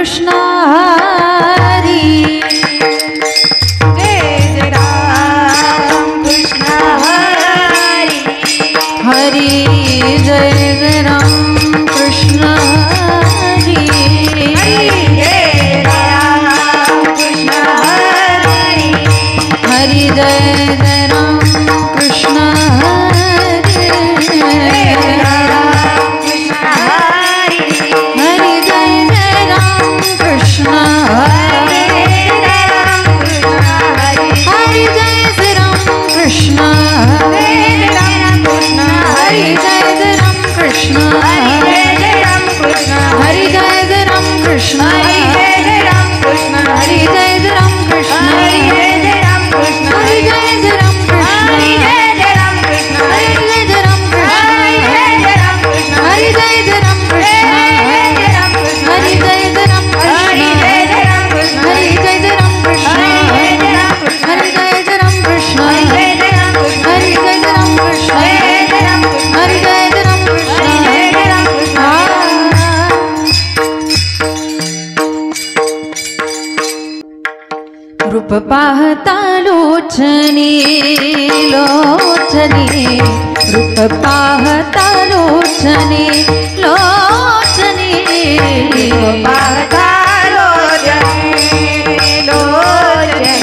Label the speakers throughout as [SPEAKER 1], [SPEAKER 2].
[SPEAKER 1] कृष्ण हरी
[SPEAKER 2] जय जय राम कृष्ण हरी
[SPEAKER 1] हरी जय जय राम कृष्ण हरी
[SPEAKER 2] जय राम कृष्ण हरी
[SPEAKER 1] हरि जय जय राम कृष्ण हरे हरि जय जय राम कृष्ण हरे हरि जय जय राम कृष्ण हरे हरि जय जय राम कृष्ण हरे हरि जय जय राम कृष्ण हरि हरि जय जय राम कृष्ण हरि जय जय राम कृष्ण हरि जय जय राम कृष्ण हरि जय जय राम कृष्ण हरि जय जय राम कृष्ण हरि जय जय राम कृष्ण हरि जय जय राम कृष्ण हरि जय जय राम कृष्ण हरि जय जय राम कृष्ण हरि जय जय राम कृष्ण रूप पाहता लोचनी लोचनी रूप पाहता लोचनी लोचनी
[SPEAKER 2] पाहता लोचनी लोचनी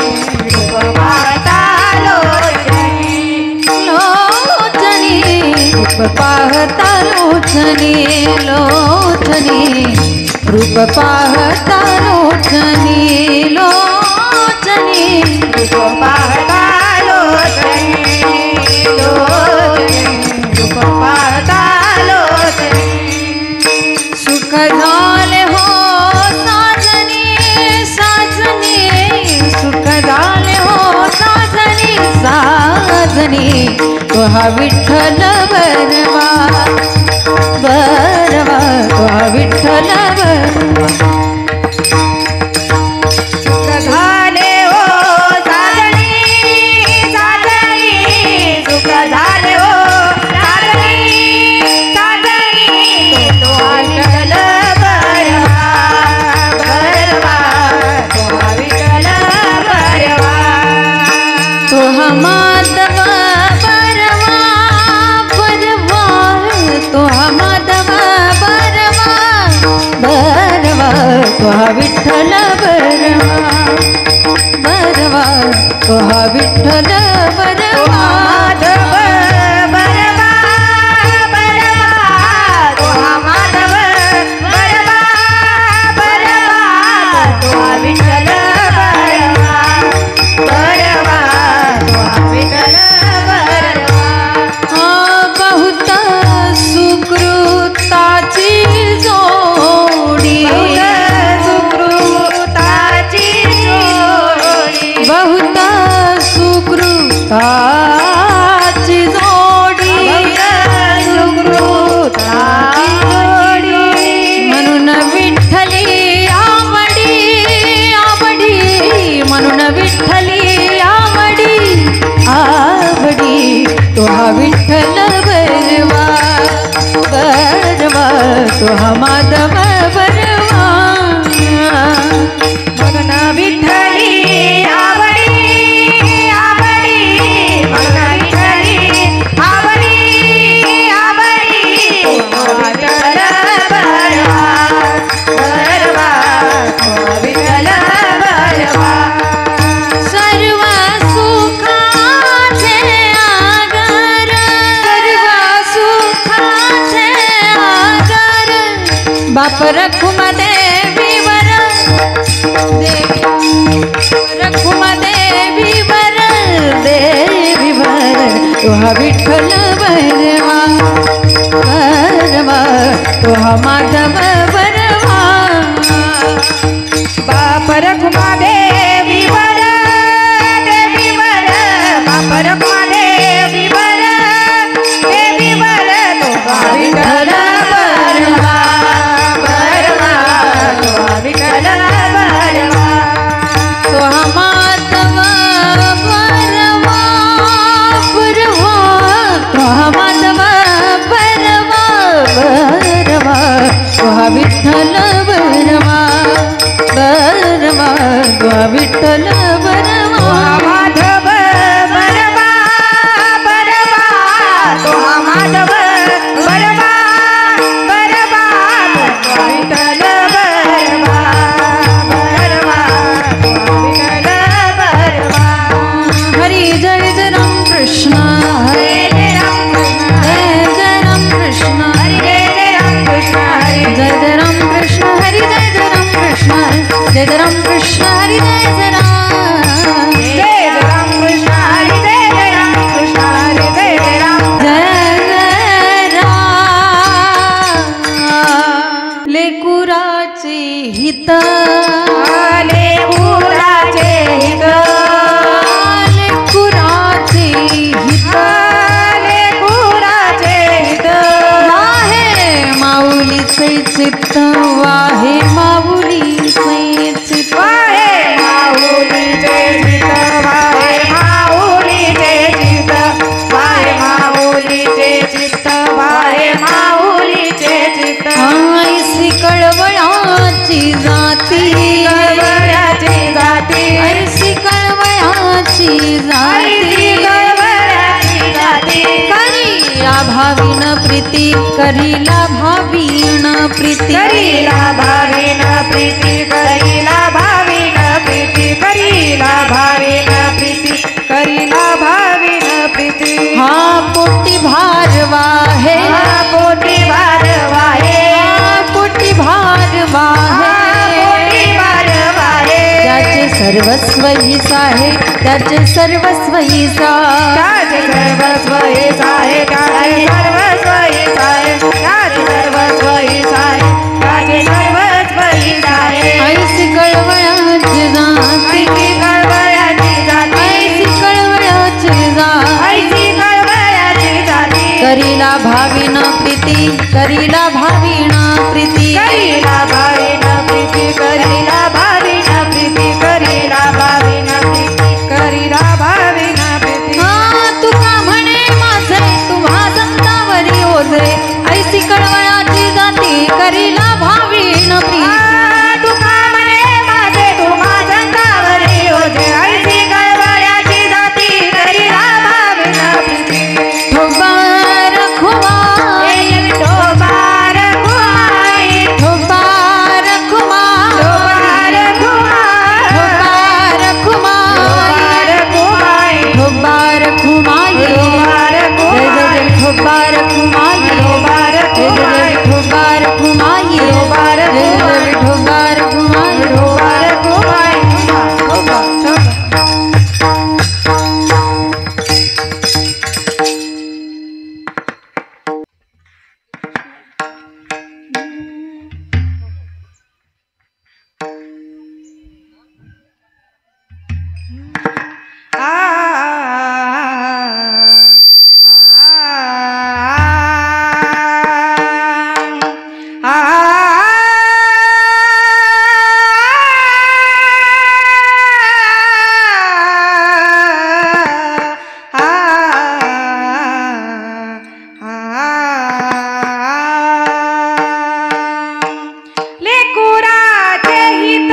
[SPEAKER 2] पाहता लोचनी
[SPEAKER 1] लोचनी रूप पाहता लोचनी लोचनी रूप पाहता लोचनी लोचनी
[SPEAKER 2] रूप पाहता लोचनी लोचनी रूप पाहता लोचनी
[SPEAKER 1] सुख झाले हो साजनी साजनी सुख झाले हो साजनी साजनी तो हा विठ्ठल बरवा बरवा तो हा विठ्ठल बरवा
[SPEAKER 2] झाले हो साजनी साजनी सुख झाले हो साजनी साजनी तो विठ्ठल बरवा बरवा तो विठ्ठल बरवा
[SPEAKER 1] तो हा माधव बरवा बरवा तो हा माधव बरवा बरवा तो हा विठ्ठल बरवा बरवा तो हा विठ्ठल बरवा
[SPEAKER 2] माधव बरवा बरवा तो माधव बरवा बरवा तो विठ्ठल बरवा बरवा तो विठ्ठल बरवा
[SPEAKER 1] बहुत सुकृताची जोडी
[SPEAKER 2] सुकृताची जोडी
[SPEAKER 1] बहुत सुकृताची जोडी
[SPEAKER 2] सुकृताची जोडी
[SPEAKER 1] म्हणून विठ्ठली आवडी आवडी म्हणून विठ्ठली आवडी आवडी तो हा विठ्ठल बरवा बरवा तो हा माधव बरवा
[SPEAKER 2] म्हणून विठ्ठली आवडी आवडी म्हणून विठ्ठली आवडी आवडी विठ्ठल बरवा बरवा विठ्ठल बरवा
[SPEAKER 1] सर्व सुखाचे आगर सर्व सुखाचे आगर बाप रखुमा देवीवर रखुमा देवीवर देवीवर तो हा विठ्ठल बरवा बरवा तो हा माधव बरवा
[SPEAKER 2] बाप रखुमा देवीवर देवीवर बाप रखुमा देवीवर देवीवर तो विठ्ठल बरवा बरवा तो विठ्ठल बरवा
[SPEAKER 1] तो हा माधव बरवा बरवा तो बरवा गा विठ्ठल बरवा
[SPEAKER 2] माधव बरवा बरवा तो माधव बरवा बरवा तो विठ्ठल बरवा बरवा तो विठ्ठल बरवा
[SPEAKER 1] हरी जय जय राम कृष्ण
[SPEAKER 2] हरे जय राम कृष्ण
[SPEAKER 1] जय जय राम कृष्ण
[SPEAKER 2] हरे जय राम कृष्ण हरे
[SPEAKER 1] जय जय राम कृष्ण हरि जय जय राम कृष्ण जय जय राम कृष्ण हरि जय जय राम
[SPEAKER 2] जय राम कृष्ण हरे जय राम कृष्ण हरे जय राम
[SPEAKER 1] जय जय राम लेकुराचे हित
[SPEAKER 2] आले पुराचे हित
[SPEAKER 1] लेकुराचे हित
[SPEAKER 2] आले पुराचे हित
[SPEAKER 1] वाहे माऊलीचे चित्त वाहे माऊलीचे चित्त
[SPEAKER 2] वाहे माऊलीचे चित वाहे माऊलीचे चित वाहे माऊलीचे चित वाहे माऊलीचे चित
[SPEAKER 1] ऐसी कळवळाची जाती
[SPEAKER 2] गळवळ्याची जाती
[SPEAKER 1] ऐसी कळवळाची
[SPEAKER 2] ऐसी
[SPEAKER 1] जाती
[SPEAKER 2] गळवळ्याची जाती
[SPEAKER 1] करीला भावीन प्रीती करीला भावीन प्रीती
[SPEAKER 2] करीला भावीन प्रीती करीला भावीन प्रीती करीला भावीन प्रीती करीला भावीन प्रीती
[SPEAKER 1] हा पोटी भारवा है
[SPEAKER 2] हा पोटी भारवा हे
[SPEAKER 1] हा पोटी भारवा
[SPEAKER 2] पोटी
[SPEAKER 1] है
[SPEAKER 2] भारवा हे
[SPEAKER 1] त्याचे सर्वस्व हीच आहे त्याचे सर्वस्व हीच
[SPEAKER 2] त्याचे सर्वस्व हेच आहे त्याचे सर्वस्व हेच आहे त्याचे सर्वस्व हेच आहे त्याचे सर्वस्व हेच आहे
[SPEAKER 1] ऐसी कळवळाची जाती
[SPEAKER 2] ऐसी कळवळ्याची जाती
[SPEAKER 1] ऐसी कळवळाची जाती
[SPEAKER 2] ऐसी कळवळ्याची जाती
[SPEAKER 1] करीला भावीन प्रीती करीला भावीन प्रीती
[SPEAKER 2] करीला भावीन प्रीती करीला भावीन प्रीती करीला भावीन प्रीती करीला भावीन प्रीती
[SPEAKER 1] हा तुका म्हणे माझे तुम्हा संतावरी ओझे ऐसी कळवळाची जाती करीला भावीन प्रीती
[SPEAKER 2] तुका म्हणे माझे तुम्हा संतावरी होते ऐसी कळवळ्याची जाती करीला भावीन प्रीती
[SPEAKER 1] ठोबार खुमाई
[SPEAKER 2] ठोबार खुमाई
[SPEAKER 1] ठोबार खुमाई
[SPEAKER 2] ठोबार खुमाई
[SPEAKER 1] ठोबार खुमाई ठोबार
[SPEAKER 2] ठोबार खुमाई
[SPEAKER 1] खुमाई
[SPEAKER 2] ठोबार
[SPEAKER 1] जय जय ठोबार खुमाई
[SPEAKER 2] ठोबार
[SPEAKER 1] जय जय
[SPEAKER 2] खुमाई
[SPEAKER 1] ठोबार खुमाई
[SPEAKER 2] ठोबार
[SPEAKER 1] जय जय ठोबार खुमाई
[SPEAKER 2] खुमाई लेकुराचे हित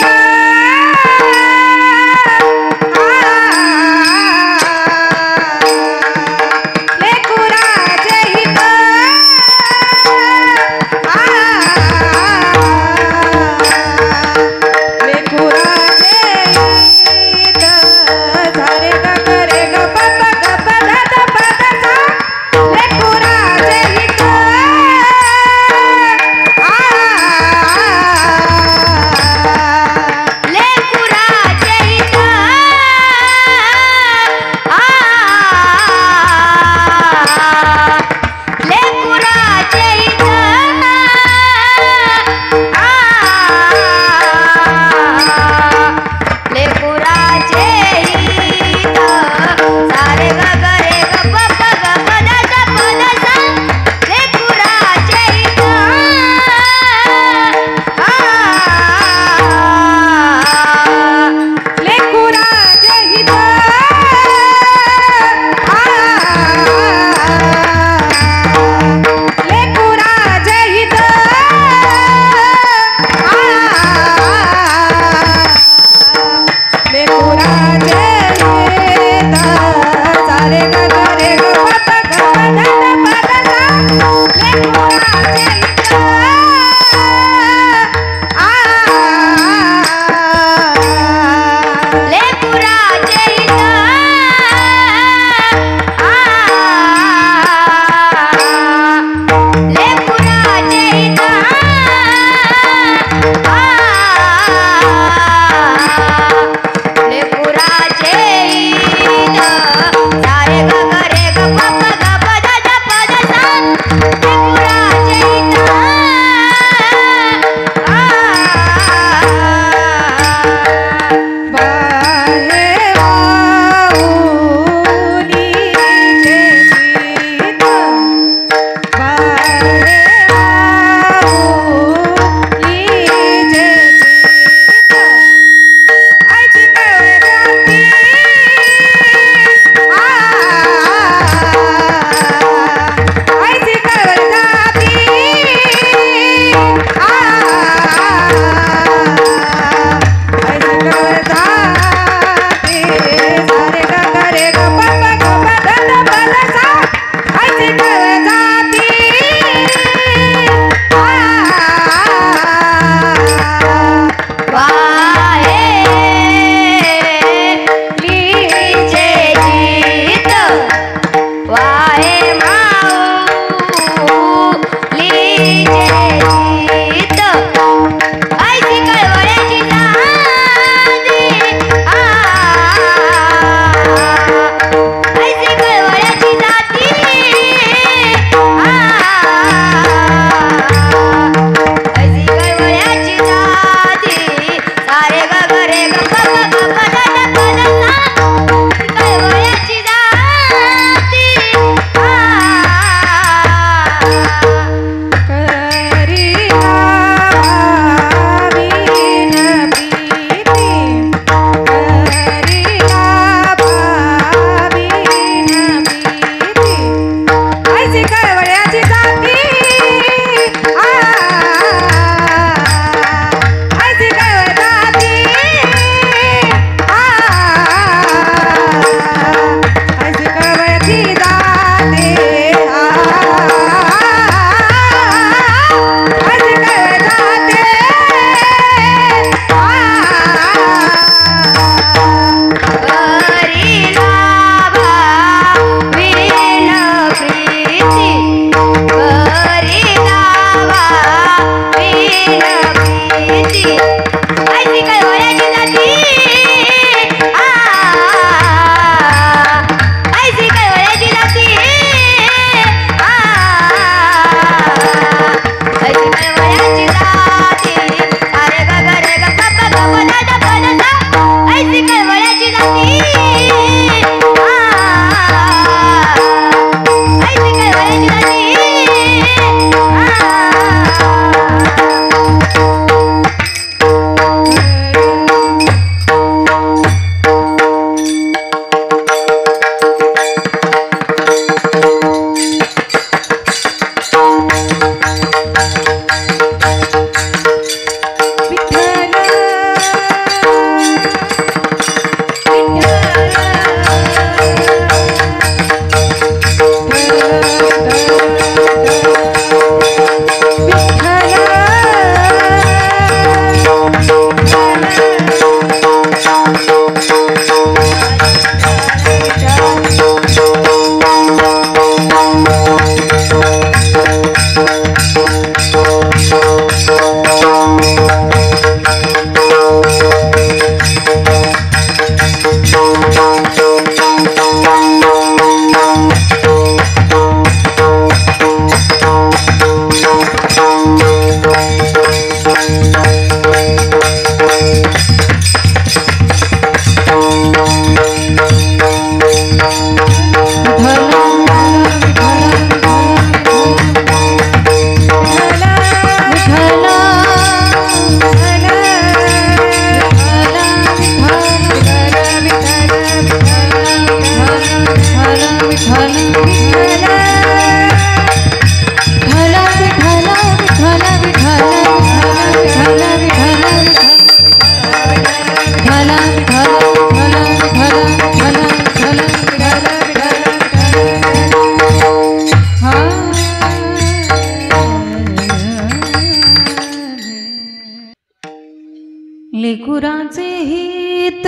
[SPEAKER 1] हित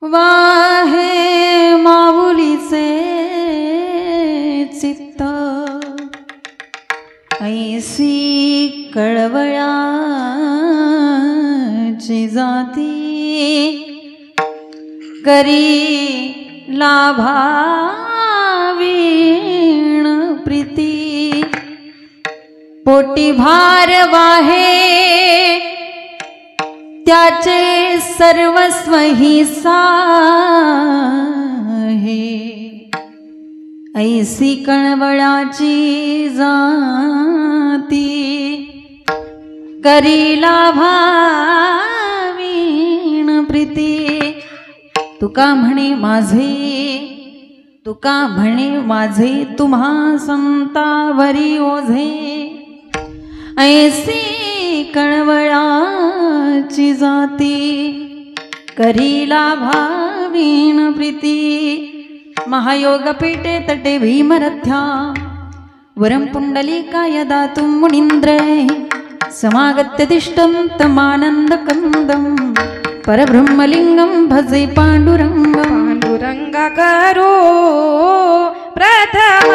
[SPEAKER 1] वाहे माऊलीचे चित्त ऐसी कळवळाची जाती करी लाभावीण प्रीती पोटी भार वाहे त्याचे सर्वस्व ही साहे ऐसी कळवळाची जाती करी लाभावीण प्रीती तुका म्हणे माझे तुम्हा संतावरी ओझे ऐसी कळवळाची जाती करी लाभावीण प्रीती महायोग पीठे तटे भीमरथ्या वरं पुंडलिकाय दातुं मुनीन्द्र समागत्य तिष्ठं तमानन्दकन्दं परब्रह्मलिंगं भजे पाण्डुरङ्गं
[SPEAKER 2] पाण्डुरङ्ग करो प्रथम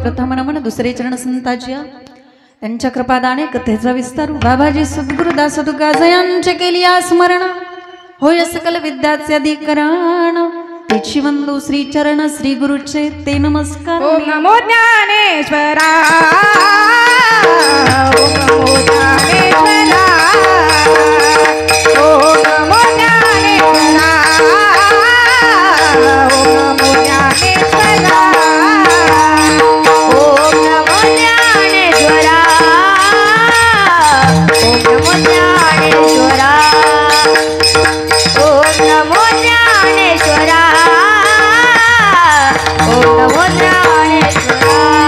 [SPEAKER 1] प्रथम नमन दुसरे चरण संताजिया त्यांच्या कृपादाने कथेचा विस्तार बाबाजी सद्गुरुदास तुकाजयांचे केली स्मरण होय सकल विद्याचे अधिकरण तिची वंदू श्री चरण श्री गुरुचे ते नमस्कार
[SPEAKER 2] ओम नमो ज्ञानेश्वरा ओम नमो ज्ञानेश्वरा ओम नमो ज्ञानेश्वरा ओम नमो ज्ञानेश्वरा ओम नमो ज्ञानेश्वरा ओम नमो ज्ञानेश्वरा ओम नमो ज्ञानेश्वरा ओम नमो ज्ञानेश्वरा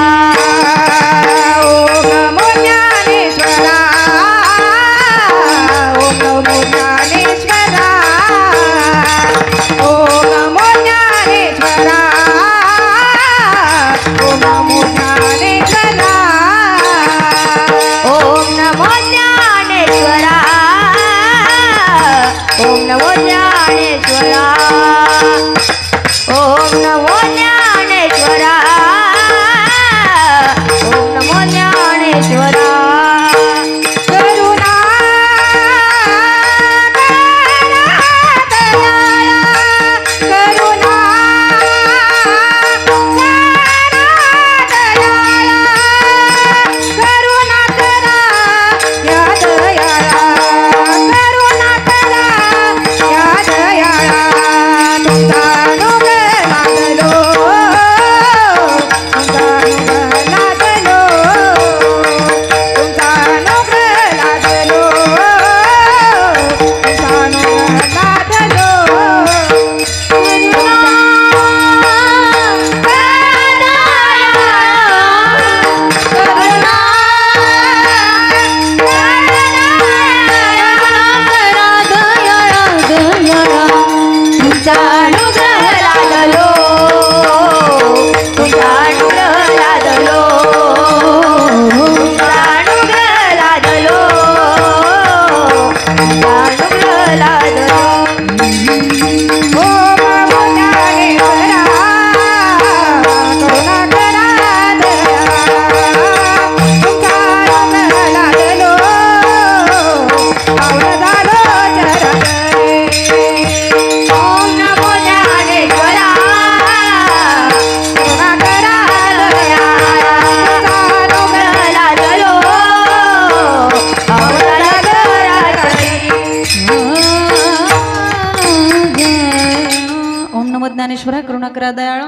[SPEAKER 1] परमेश्वरा करुणा करा दयाळ,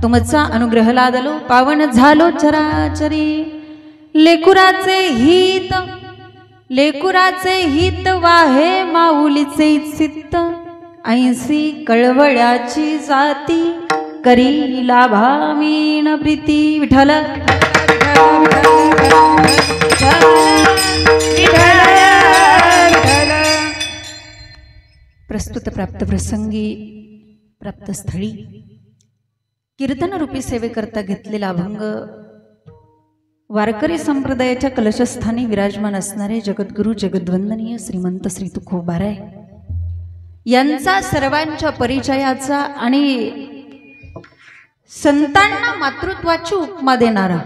[SPEAKER 1] तुमचा अनुग्रह लादलो पावन झालो चराचरी। लेकुराचे हित वाहे माऊलीचे चित्त, ऐंसी कळवळ्याची जाती करी लाभामीन प्रीती। विठ्ठल प्रस्तुत प्राप्त प्रसंगी प्राप्त स्थळी कीर्तन रूपी सेवेकरता घेतलेला अभंग वारकरी संप्रदायाच्या कलशस्थानी विराजमान असणारे जगद्गुरु जगद्वंदनीय श्रीमंत श्री तुकोबाराय यांचा सर्वांच्या परिचयाचा आणि संतांना मातृत्वाची उपमा देणारा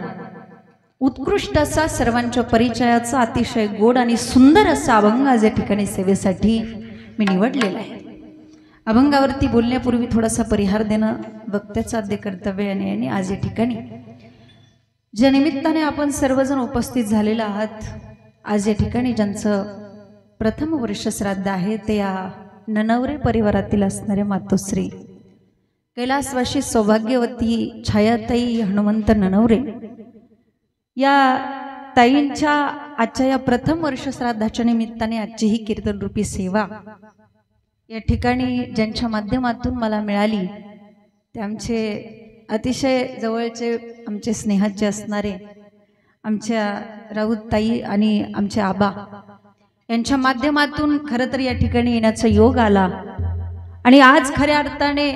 [SPEAKER 1] उत्कृष्ट असा सर्वांच्या परिचयाचा अतिशय गोड आणि सुंदर असा अभंग आज या ठिकाणी सेवेसाठी मी निवडलेला आहे। अभंगावरती बोलण्यापूर्वी थोडासा परिहार देणं वक्त्याचं आद्य कर्तव्य आहे आणि आज या ठिकाणी ज्या निमित्ताने आपण सर्वजण उपस्थित झालेला आहात, आज या ठिकाणी ज्यांचं प्रथम वर्ष श्राद्ध आहे ते या ननवरे परिवारातील असणारे मातोश्री कैलासवासी सौभाग्यवती छायाताई हनुमंत ननवरे या ताईंच्या आजच्या या प्रथम वर्ष श्राद्धाच्या निमित्ताने आजची ही कीर्तन रूपी सेवा या ठिकाणी ज्यांच्या माध्यमातून मला मिळाली ते आमचे अतिशय जवळचे आमचे स्नेहाचे असणारे आमच्या राऊतताई आणि आमचे आबा यांच्या माध्यमातून खरं तर या ठिकाणी येण्याचा योग आला आणि आज खऱ्या अर्थाने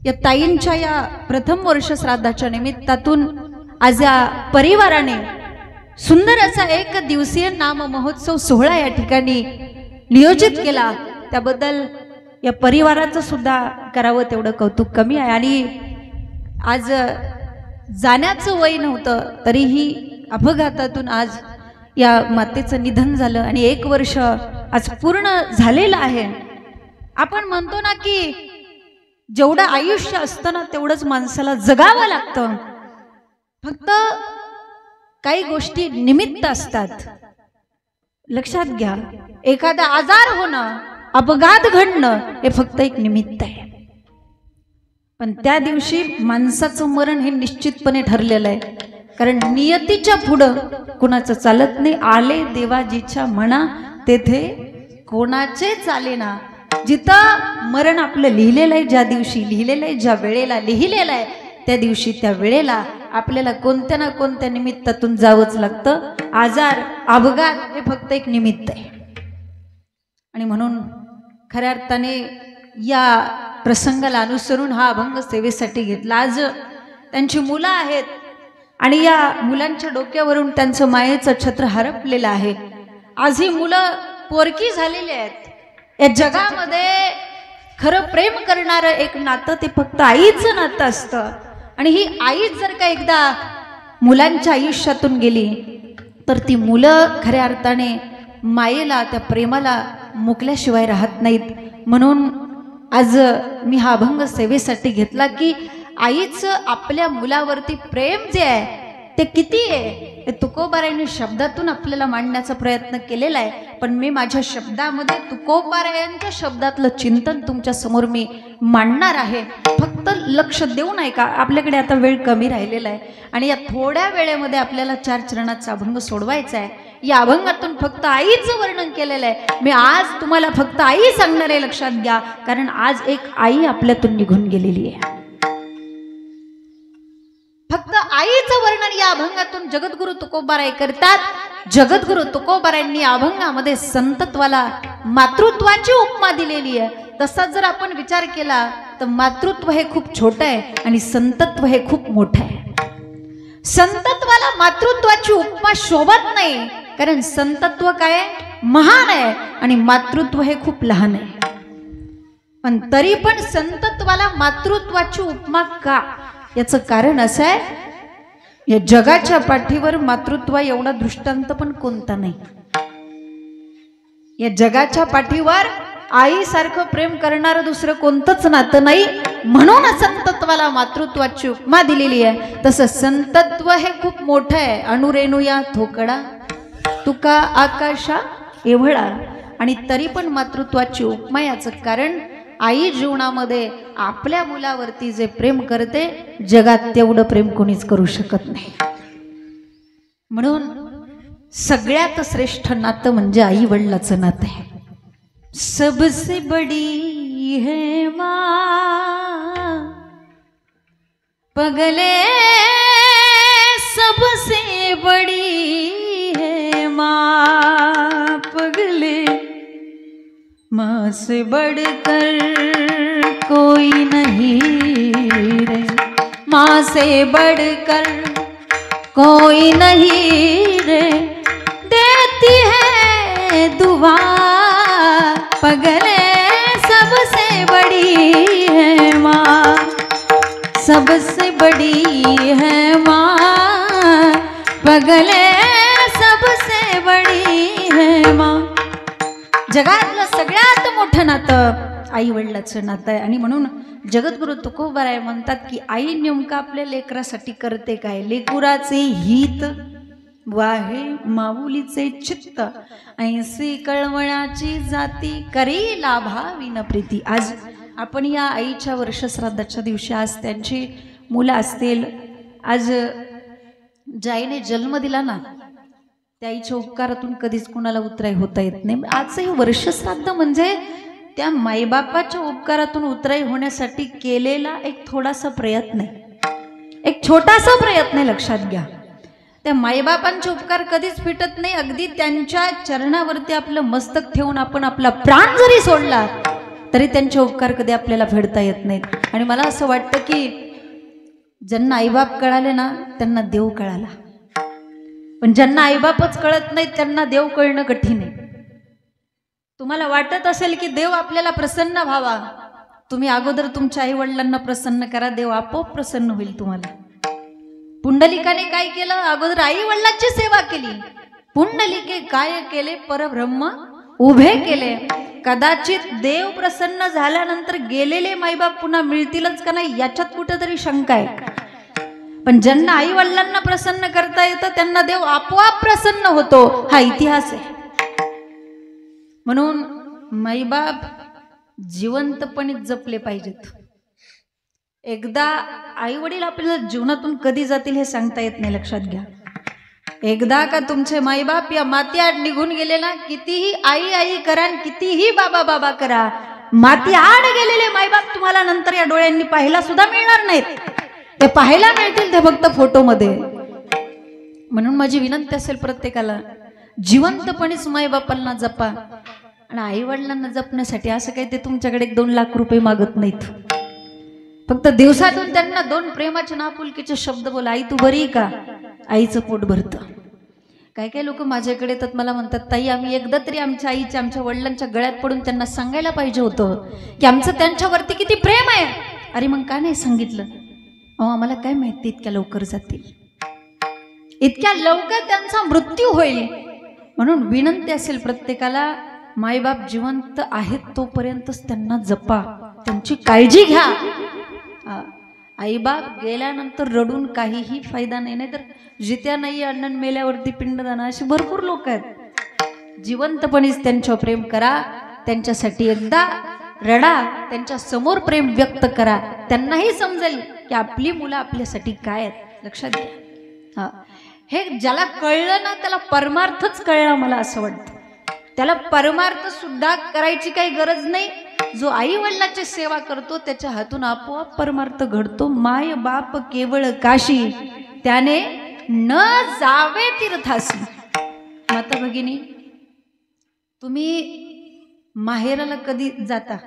[SPEAKER 1] या ताईंच्या या प्रथम वर्ष श्राद्धाच्या निमित्तातून आज या परिवाराने सुंदर असा एक दिवसीय नाम महोत्सव सोहळा या ठिकाणी नियोजित केला, त्याबद्दल या परिवाराचं सुद्धा करावं तेवढं कौतुक कमी आहे। आणि आज जाण्याचं वय नव्हतं तरीही अपघातातून आज या मातेचं निधन झालं आणि 1 वर्ष आज पूर्ण झालेलं आहे। आपण म्हणतो ना की जेवढं आयुष्य असतं ना तेवढंच माणसाला जगावं लागतं, फक्त काही गोष्टी निमित्त असतात। लक्षात घ्या, एखादा आजार होणं अपघात घडणं हे फक्त एक निमित्त आहे, पण त्या दिवशी माणसाचं मरण हे निश्चितपणे ठरलेलं आहे, कारण नियतीच्या पुढं कोणाचं चालत नाही। आले देवाजीच्या म्हणा तेथे कोणाचे चालेना। जिथं मरण आपलं लिहिलेलं आहे, ज्या दिवशी लिहिलेलं आहे, ज्या वेळेला लिहिलेलं आहे त्या दिवशी त्या वेळेला आपल्याला कोणत्या ना कोणत्या निमित्तातून जावंच लागतं। आजार अपघात हे फक्त एक निमित्त आहे आणि म्हणून खऱ्या अर्थाने या प्रसंगाला अनुसरून हा अभंग सेवेसाठी घेतला। आज त्यांची मुलं आहेत आणि या मुलांच्या डोक्यावरून त्यांचं मायेचं छत्र हरपलेलं आहे। आज ही मुलं पोरकी झालेली आहेत। या जगामध्ये खरं प्रेम करणारं एक नातं ते फक्त आईचं नातं असतं आणि ही आईच जर का एकदा मुलांच्या आयुष्यातून गेली तर ती मुलं खऱ्या अर्थाने मायेला त्या प्रेमाला मुकल्याशिवाय राहत नाहीत। म्हणून आज मी हा अभंग सेवेसाठी घेतला की आईचं आपल्या मुलावरती प्रेम जे आहे ते किती आहे हे तुकोबारायांनी शब्दातून आपल्याला मांडण्याचा प्रयत्न केलेला आहे, पण मी माझ्या शब्दामध्ये तुकोबारायांच्या शब्दातलं चिंतन तुमच्या समोर मी मांडणार आहे। फक्त लक्ष देऊ नये का, आपल्याकडे आता वेळ कमी राहिलेला आहे आणि या थोड्या वेळेमध्ये आपल्याला 4 चरणाचा अभंग सोडवायचा आहे। या अभंगातून फक्त आईचं वर्णन केलेलं आहे। मी आज तुम्हाला फक्त आई सांगणार आहे, लक्षात घ्या, कारण आज एक आई आपल्यातून निघून गेलेली आहे। फक्त आईचं वर्णन या अभंगातून जगद्गुरु तुकोबाराय करतात। जगद्गुरु तुकोबारायांनी या अभंगामध्ये संतत्वाला मातृत्वाची उपमा दिलेली आहे। तसा जर आपण विचार केला तर मातृत्व हे खूप छोटं आहे आणि संतत्व हे खूप मोठं आहे। संतत्वाला मातृत्वाची उपमा शोभत नाही, कारण संतत्व काय महान आहे आणि मातृत्व हे खूप लहान आहे। पण तरी पण संतत्वाला मातृत्वाची उपमा का, याचं कारण असं आहे, या जगाच्या पाठीवर मातृत्व एवढा दृष्टांत पण कोणता नाही। या जगाच्या पाठीवर आईसारखं प्रेम करणारं दुसरं कोणतंच नातं नाही, म्हणून संतत्वाला मातृत्वाची उपमा दिलेली आहे। तसं संतत्व हे खूप मोठं आहे। अणुरेणू या थोकडा तुका आकाशा एवढा, आणि तरी पण मातृत्वाची उपमा, याचं कारण आई जीवनामध्ये आपल्या मुलावरती जे प्रेम करते जगात तेवढं प्रेम कोणीच करू शकत नाही. म्हणून सगळ्यात श्रेष्ठ नातं म्हणजे आई वडिलाचं नातं आहे. सबसे बडी है माँ पगले, सबसे बड़ी है माँ पगले, माँ से बढ़कर कोई नहीं रे, माँ से बढ़कर कोई नहीं रे, देती है दुआ पगले, सबसे बड़ी है माँ, सबसे बड़ी है माँ पगले, सबसे बड़ी है माँ. जगातलं सगळ्यात मोठं नातं आई वडिलाचं नातं आहे. आणि म्हणून जगद्गुरु तुकोबाराय म्हणतात की आई नेमकं आपल्या लेकरासाठी करते काय? लेकुराचे हित वाहे माऊलीचे चित्त, ऐसी कळवळाची जाती करी लाभाविन प्रीती. आज आपण या आईच्या वर्षश्राद्धाच्या दिवशी आज त्यांची मुलं असतील, आज जाईने जन्म दिला ना त्या आईच्या उपकारातून कधीच कुणाला उतराई होता येत नाही. आजचं हे वर्षश्राद्ध म्हणजे त्या माईबापाच्या उपकारातून उतराई होण्यासाठी केलेला एक थोडासा प्रयत्न आहे, एक छोटासा प्रयत्न आहे. लक्षात घ्या, त्या माईबापांचे उपकार कधीच फिटत नाही. अगदी त्यांच्या चरणावरती आपलं मस्तक ठेवून आपण आपला प्राण जरी सोडला तरी त्यांचे उपकार कधी आपल्याला फेडता येत नाहीत. आणि मला असं वाटतं की ज्यांना आईबाप कळाले ना त्यांना देव कळाला, पण ज्यांना आईबापच कळत नाहीत त्यांना देव कळणं कठीण आहे. तुम्हाला वाटत असेल की देव आपल्याला प्रसन्न व्हावा, तुम्ही अगोदर तुमच्या आई वडिलांना प्रसन्न करा, देव आपोआप प्रसन्न होईल तुम्हाला. पुंडलिकाने काय केलं? अगोदर आई वडिलांची सेवा केली. पुंडलिके काय केले? परब्रह्म उभे केले. कदाचित देव प्रसन्न झाल्यानंतर गेलेले माईबाप पुन्हा मिळतीलच का नाही याच्यात कुठेतरी शंका आहे. पण ज्यांना आई वडिलांना प्रसन्न करता येतं त्यांना देव आपोआप प्रसन्न होतो, हा इतिहास आहे. म्हणून माईबाप जिवंतपणे जपले पाहिजेत. एकदा आई वडील आपल्याला जीवनातून कधी जातील हे सांगता येत नाही. लक्षात घ्या, एकदा का तुमचे माईबाप या मातीआड निघून गेले ना, कितीही आई आई करा, कितीही बाबा बाबा करा, मातीआड गेलेले माईबाप तुम्हाला नंतर या डोळ्यांनी पाहायला सुद्धा मिळणार नाहीत. ते पाहायला मिळतील ते फक्त फोटोमध्ये. म्हणून माझी विनंती असेल प्रत्येकाला, जिवंतपणेच माईबापांना जपा. आणि आई वडिलांना जपण्यासाठी असं काही ते तुमच्याकडे 2 लाख रुपये मागत नाहीत. फक्त दिवसातून त्यांना 2 प्रेमाचे नापुलकीचे शब्द बोला. आई तू बरी का? आईचं पोट भरतं. काही काही लोक माझ्याकडे येतात, मला म्हणतात ताई आम्ही एकदा तरी आमच्या आईच्या आमच्या वडिलांच्या गळ्यात पडून त्यांना सांगायला पाहिजे होतं की आमचं त्यांच्यावरती किती प्रेम आहे. अरे मग का नाही सांगितलं? अहो आम्हाला काय माहिती इतक्या लवकर जातील, इतक्या लवकर त्यांचा मृत्यू होईल. म्हणून विनंती असेल प्रत्येकाला, मायबाप जिवंत आहेत तोपर्यंतच त्यांना जपा, त्यांची काळजी घ्या. आईबाप गेल्यानंतर रडून काहीही फायदा नाही. नाहीतर जित्या नाही अण्णन मेल्यावरती पिंडदान अशी भरपूर लोक आहेत. जिवंतपणीच त्यांच्यावर प्रेम करा, त्यांच्यासाठी एकदा रडा, त्यांच्या समोर प्रेम व्यक्त करा. त्यांनाही समजेल की आपली मुलं आपल्यासाठी काय आहेत. लक्षात घ्या, हे ज्याला कळलं ना त्याला परमार्थच कळला. मला असं वाटतं त्याला परमार्थ सुद्धा करायची काही गरज नाही. जो आई वडिलांची सेवा करतो त्याच्या हातून आपोआप परमार्थ घडतो. माय बाप केवळ काशी, त्याने न जावे तीर्थासी. माता भगिनी, तुम्ही माहेराला कधी जाता?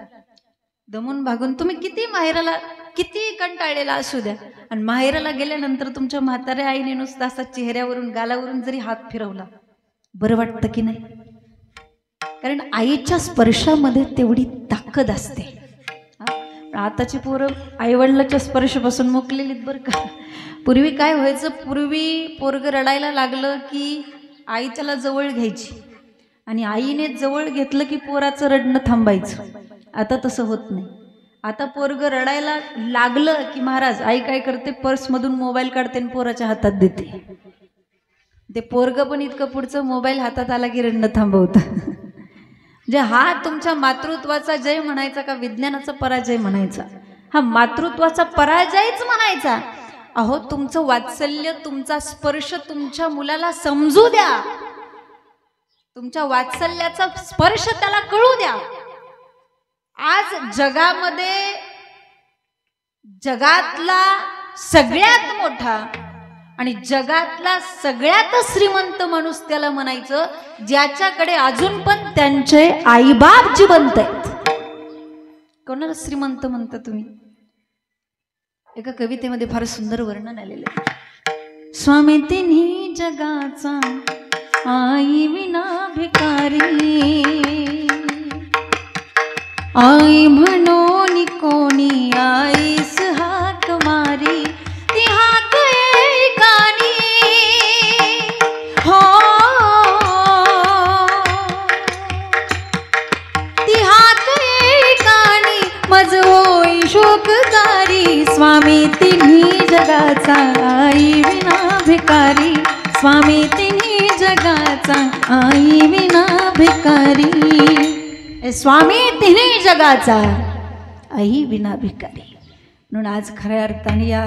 [SPEAKER 1] दमून भागून तुम्ही किती माहेराला किती कंटाळलेला असू द्या, आणि माहेराला गेल्यानंतर तुमच्या म्हाताऱ्या आईने नुसता असा चेहऱ्यावरून गालावरून जरी हात फिरवला, बरं वाटतं की नाही? कारण आईच्या स्पर्शामध्ये तेवढी ताकद असते. आताची पोरं आईवडिलाच्या स्पर्शापासून मोकलेलीत बरं का. पूर्वी काय व्हायचं, पूर्वी पोरग रडायला लागलं की आई त्याला जवळ घ्यायची आणि आईने जवळ घेतलं की पोराचं रडणं थांबायचं. आता तसं होत नाही. आता पोरग रडायला लागलं की महाराज आई काय करते, पर्समधून मोबाईल काढते आणि पोराच्या हातात देते. ते पोरग पण इतकं पुढचं मोबाईल हातात आला की रडणं थांबवतं. जे हा तुमच्या मातृत्वाचा जय म्हणायचा का विज्ञानाचा पराजय म्हणायचा? हा मातृत्वाचा पराजयच म्हणायचा. अहो तुमचं वात्सल्य, तुमचा स्पर्श तुमच्या मुलाला समजू द्या. तुमच्या वात्सल्याचा स्पर्श त्याला कळू द्या. आज जगामध्ये जगातला सगळ्यात मोठा आणि जगातला सगळ्यात श्रीमंत माणूस त्याला म्हणायचं ज्याच्याकडे अजून पण त्यांचे आईबाप जिवंत आहेत. कोणाला श्रीमंत म्हणता तुम्ही? एका कवितेमध्ये फार सुंदर वर्णन आलेलं आहे. स्वामी तिन्ही जगाचा आई विना भिकारी, आई म्हणून कोणी आईस हाक मारी, ती हाक एकानी हो, ती हाक एकानी मज होई शोककारी. स्वामी तिन्ही जगाचा आई विना भिकारी, स्वामी तिन्ही जगाचा आई विना भिकारी, स्वामी तिन्ही जगाचा आई विना भिकारी. म्हणून आज खऱ्या अर्थाने या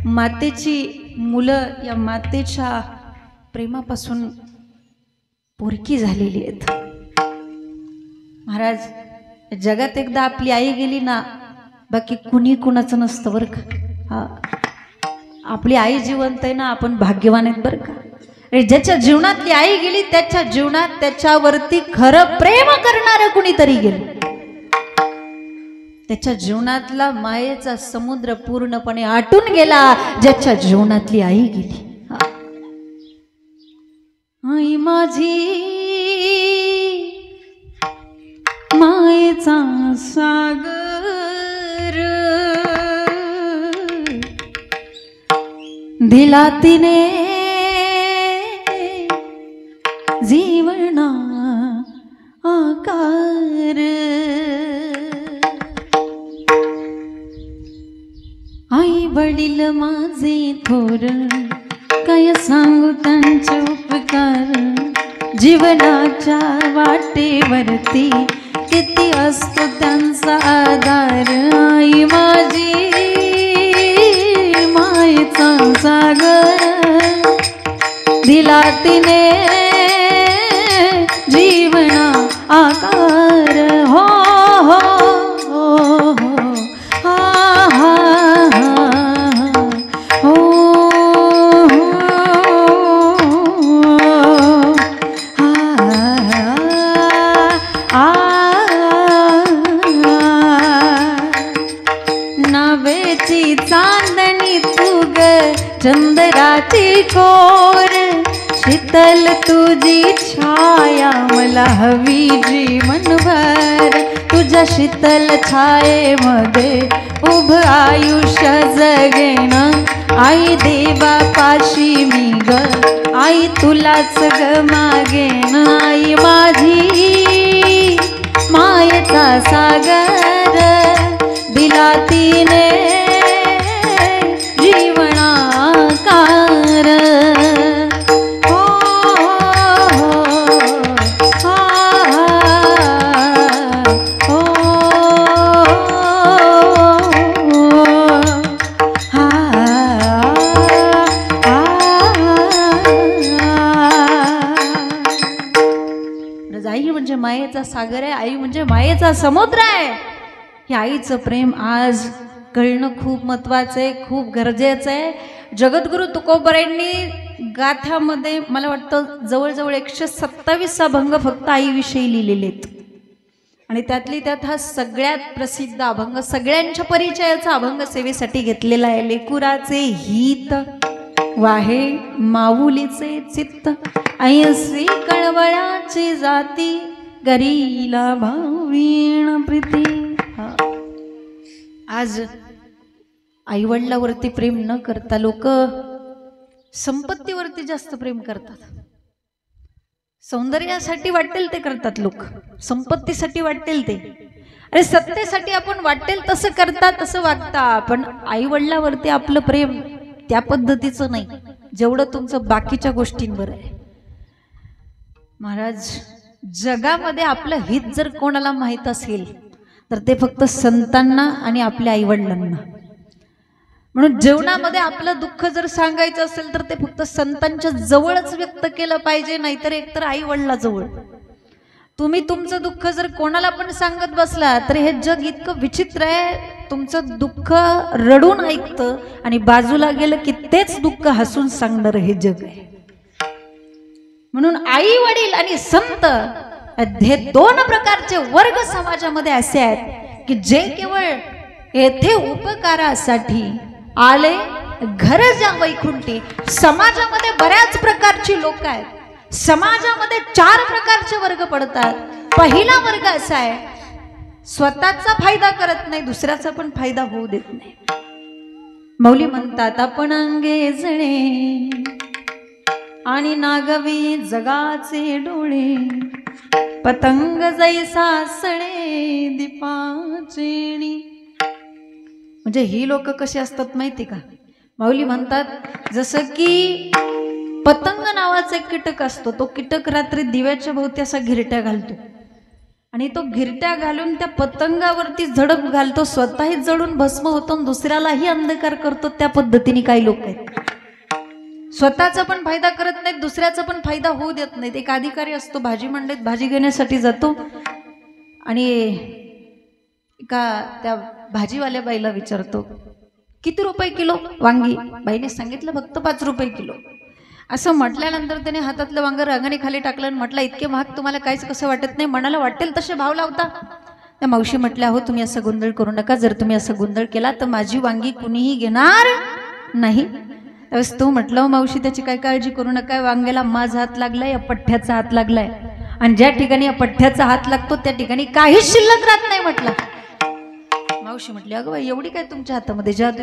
[SPEAKER 1] मातेची मुलं या मातेच्या प्रेमापासून पोरकी झालेली आहेत. महाराज, जगात एकदा आपली आई गेली ना, बाकी कुणी कुणाचं नसतं बरं का. हा, आपली आई जिवंत आहे ना, आपण भाग्यवान आहेत बरं का. ज्याच्या जीवनातली आई गेली त्याच्या जीवनात त्याच्यावरती खरं प्रेम करणारं कुणीतरी गेलं. त्याच्या जीवनातला मायेचा समुद्र पूर्णपणे आटून गेला ज्याच्या जीवनातली आई गेली. आई माझी मायेचा सागर, दिला तिने जीवना आकार. आई वडील माझे थोर, काय सांगू त्यांचे उपकार. जीवनाच्या वाटेवरती किती असतो त्यांचा आधार. आई माझी मायेचा सागर, दिला तिने जीवना आकार. हो हो हो हो हा हा हो नावेची चांदणी तू ग चंद्राची कोर. शीतल तुझी छाया मला हवी जीवनभर. तुझ्या शीतल छायेमध्ये उभं आयुष्य जगेन. आई देवा पाशी मी ग, आई तुलाच ग मागेन. आई माझी मायेचा सागर, दिला तिने जीवनाकार. आई म्हणजे मायेचा सागर आहे, आई म्हणजे मायेचा समुद्र आहे. हे आईचं प्रेम आज कळणं खूप महत्त्वाचं आहे, खूप गरजेचं आहे. जगद्गुरु तुकोबरायांनी गाथ्यामध्ये मला वाटतं जवळजवळ 127 अभंग फक्त आईविषयी लिहिलेले आहेत. आणि त्यातली त्यात हा सगळ्यात प्रसिद्ध अभंग, सगळ्यांच्या परिचयाचा अभंग सेवेसाठी घेतलेला आहे. लेकुराचे हित वाहे माऊलीचे चित्त, ऐसी कळवळाची जाती गरीला भावीण प्रीती. आज आईवडिलावरती प्रेम न करता लोक संपत्तीवरती जास्त प्रेम करतात. सौंदर्यासाठी वाटेल ते करतात लोक, संपत्तीसाठी वाटेल ते. अरे सत्तेसाठी आपण वाटेल तसं करता, तसं वागता. पण आईवडिलावरती आपलं प्रेम त्या पद्धतीचं नाही जेवढं तुमचं बाकीच्या गोष्टींवर आहे. महाराज, जगामध्ये आपलं हित जर कोणाला माहीत असेल तर ते फक्त संतांना आणि आपल्या आईवडिलांना. म्हणून जीवनामध्ये आपलं दुःख जर सांगायचं असेल तर ते फक्त संतांच्या जवळच व्यक्त केलं पाहिजे, नाहीतर एकतर आईवडिलाजवळ. तुम्ही तुमचं दुःख जर कोणाला पण सांगत बसला तर हे जग इतकं विचित्र आहे, तुमचं दुःख रडून ऐकतं आणि बाजूला गेलं की तेच दुःख हसून सांगणार हे जग आहे. म्हणून आई वडील आणि संत हे दोन प्रकारचे वर्ग समाजामध्ये असे आहेत की जे केवळ येथे उपकारासाठी आले घर जा वैकुंठी. समाजामध्ये बऱ्याच प्रकारची लोक आहेत. समाजामध्ये 4 प्रकारचे वर्ग पडतात. पहिला वर्ग असा आहे स्वतःचा फायदा करत नाही, दुसऱ्याचा पण फायदा होऊ देत नाही. मौली म्हणतात आपण अंगे जणे आणि नागवी जगाचे डोळे, पतंग जैसा सळे दीपाचेणी. म्हणजे ही लोक कशी असतात माहिती का? माऊली म्हणतात जसं की पतंग नावाचा एक कीटक असतो, तो कीटक रात्री दिव्याच्या भोवती असा घिरट्या घालतो आणि तो घिरट्या घालून त्या पतंगावरती झडप घालतो, स्वतःही जळून भस्म होतो आणि दुसऱ्यालाही अंधकार करतो. त्या पद्धतीने काही लोक आहेत. स्वतःचा पण फायदा करत नाहीत, दुसऱ्याचा पण फायदा होऊ देत नाहीत. एक अधिकारी असतो भाजी मंडईत, भाजी घेण्यासाठी जातो आणि एका त्या भाजीवाल्या बाईला विचारतो किती रुपये किलो वांगी? बाईने सांगितलं फक्त 5 रुपये किलो. असं म्हटल्यानंतर त्याने हातातलं वांग रागाने खाली टाकलं आणि म्हटलं इतके महाग तुम्हाला काहीच कसं वाटत नाही, मनाला वाटेल तसे भाव लावता. त्या मावशी म्हटल्या हो तुम्ही असं गोंधळ करू नका, जर तुम्ही असं गोंधळ केला तर माझी वांगी कुणीही घेणार नाही. त्यावेळेस तो म्हटलं मावशी त्याची काय काळजी करू नका, वांग्याला माझा हात लागलाय, या पठ्ठ्याचा हात लागलाय आणि ज्या ठिकाणी या पठ्ठ्याचा हात लागतो त्या ठिकाणी काहीच शिल्लक राहत नाही म्हटलं. मावशी म्हटली अगं बाई एवढी काय तुमच्या हातामध्ये जादू?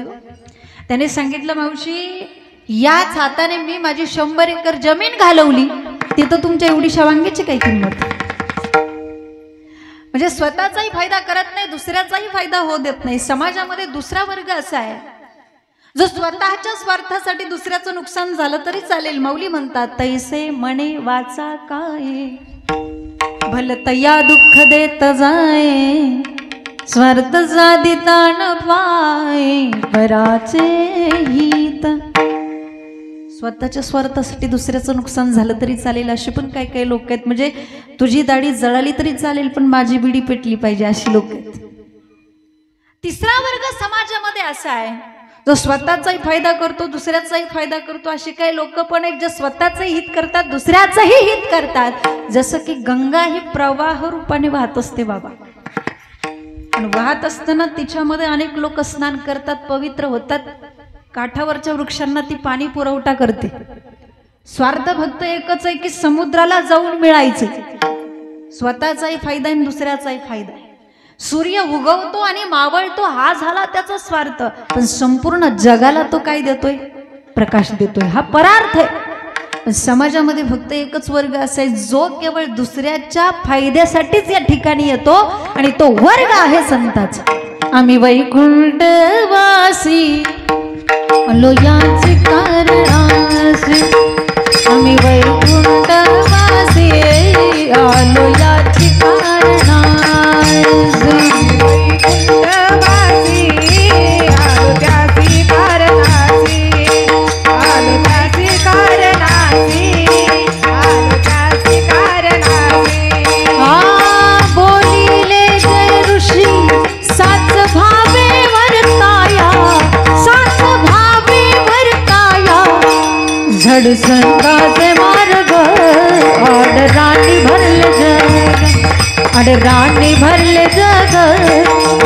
[SPEAKER 1] त्याने सांगितलं मावशी याच हाताने मी माझी 100 एकर जमीन घालवली, तिथं तुमच्या एवढीशा वांग्याची काही किंमत. म्हणजे स्वतःचाही फायदा करत नाही, दुसऱ्याचाही फायदा होऊ देत नाही. समाजामध्ये दुसरा वर्ग असा आहे जो स्वतःच्या स्वार्थासाठी दुसऱ्याचं नुकसान झालं तरी चालेल. माऊली म्हणतात तैसे मने वाचा काय भलतया दुःख देत जाय, स्वार्थ साधिता न पाय पराचे हित. स्वतःच्या स्वार्थासाठी दुसऱ्याचं नुकसान झालं तरी चालेल असे पण काही काही लोक आहेत. म्हणजे तुझी दाढी जळाली तरी चालेल पण माझी बिडी पेटली पाहिजे अशी लोक आहेत. तिसरा वर्ग समाजामध्ये असा आहे जो स्वतःचाही फायदा करतो, दुसऱ्याचाही फायदा करतो. असे काही लोक पण आहेत जे स्वतःचंही हित करतात, दुसऱ्याचंही हित करतात. जसं की गंगा ही प्रवाह रूपाने वाहत असते बाबा, आणि वाहत असताना तिच्यामध्ये अनेक लोक स्नान करतात, पवित्र होतात. काठावरच्या वृक्षांना ती पाणी पुरवठा करते. स्वार्थ फक्त एकच आहे की समुद्राला जाऊन मिळायचे. स्वतःचाही फायदा आणि दुसऱ्याचाही फायदा. सूर्य उगवतो आणि मावळतो हा झाला त्याचा स्वार्थ, पण संपूर्ण जगाला तो काय देतोय? प्रकाश देतोय. हा परार्थ आहे. पण समाजामध्ये फक्त एकच वर्ग असा आहे जो केवळ दुसऱ्याच्या फायद्यासाठीच या ठिकाणी येतो आणि तो वर्ग आहे संताचा. आम्ही वैकुंठवासी आलो याचे कारणासी, आम्ही वैकुंठवासी आलो याचे कारणासी,
[SPEAKER 2] वैकुंठवासी आलो त्याची कारणासी, आलो त्याची कारणासी, आलो त्याची कारणासी.
[SPEAKER 1] बोलिले जय ऋषी साच भावे वर्ताया, साच भावे वर्ताया, झड संताचे मार्ग आडराणी भरले जग, आडराणी भरले जग,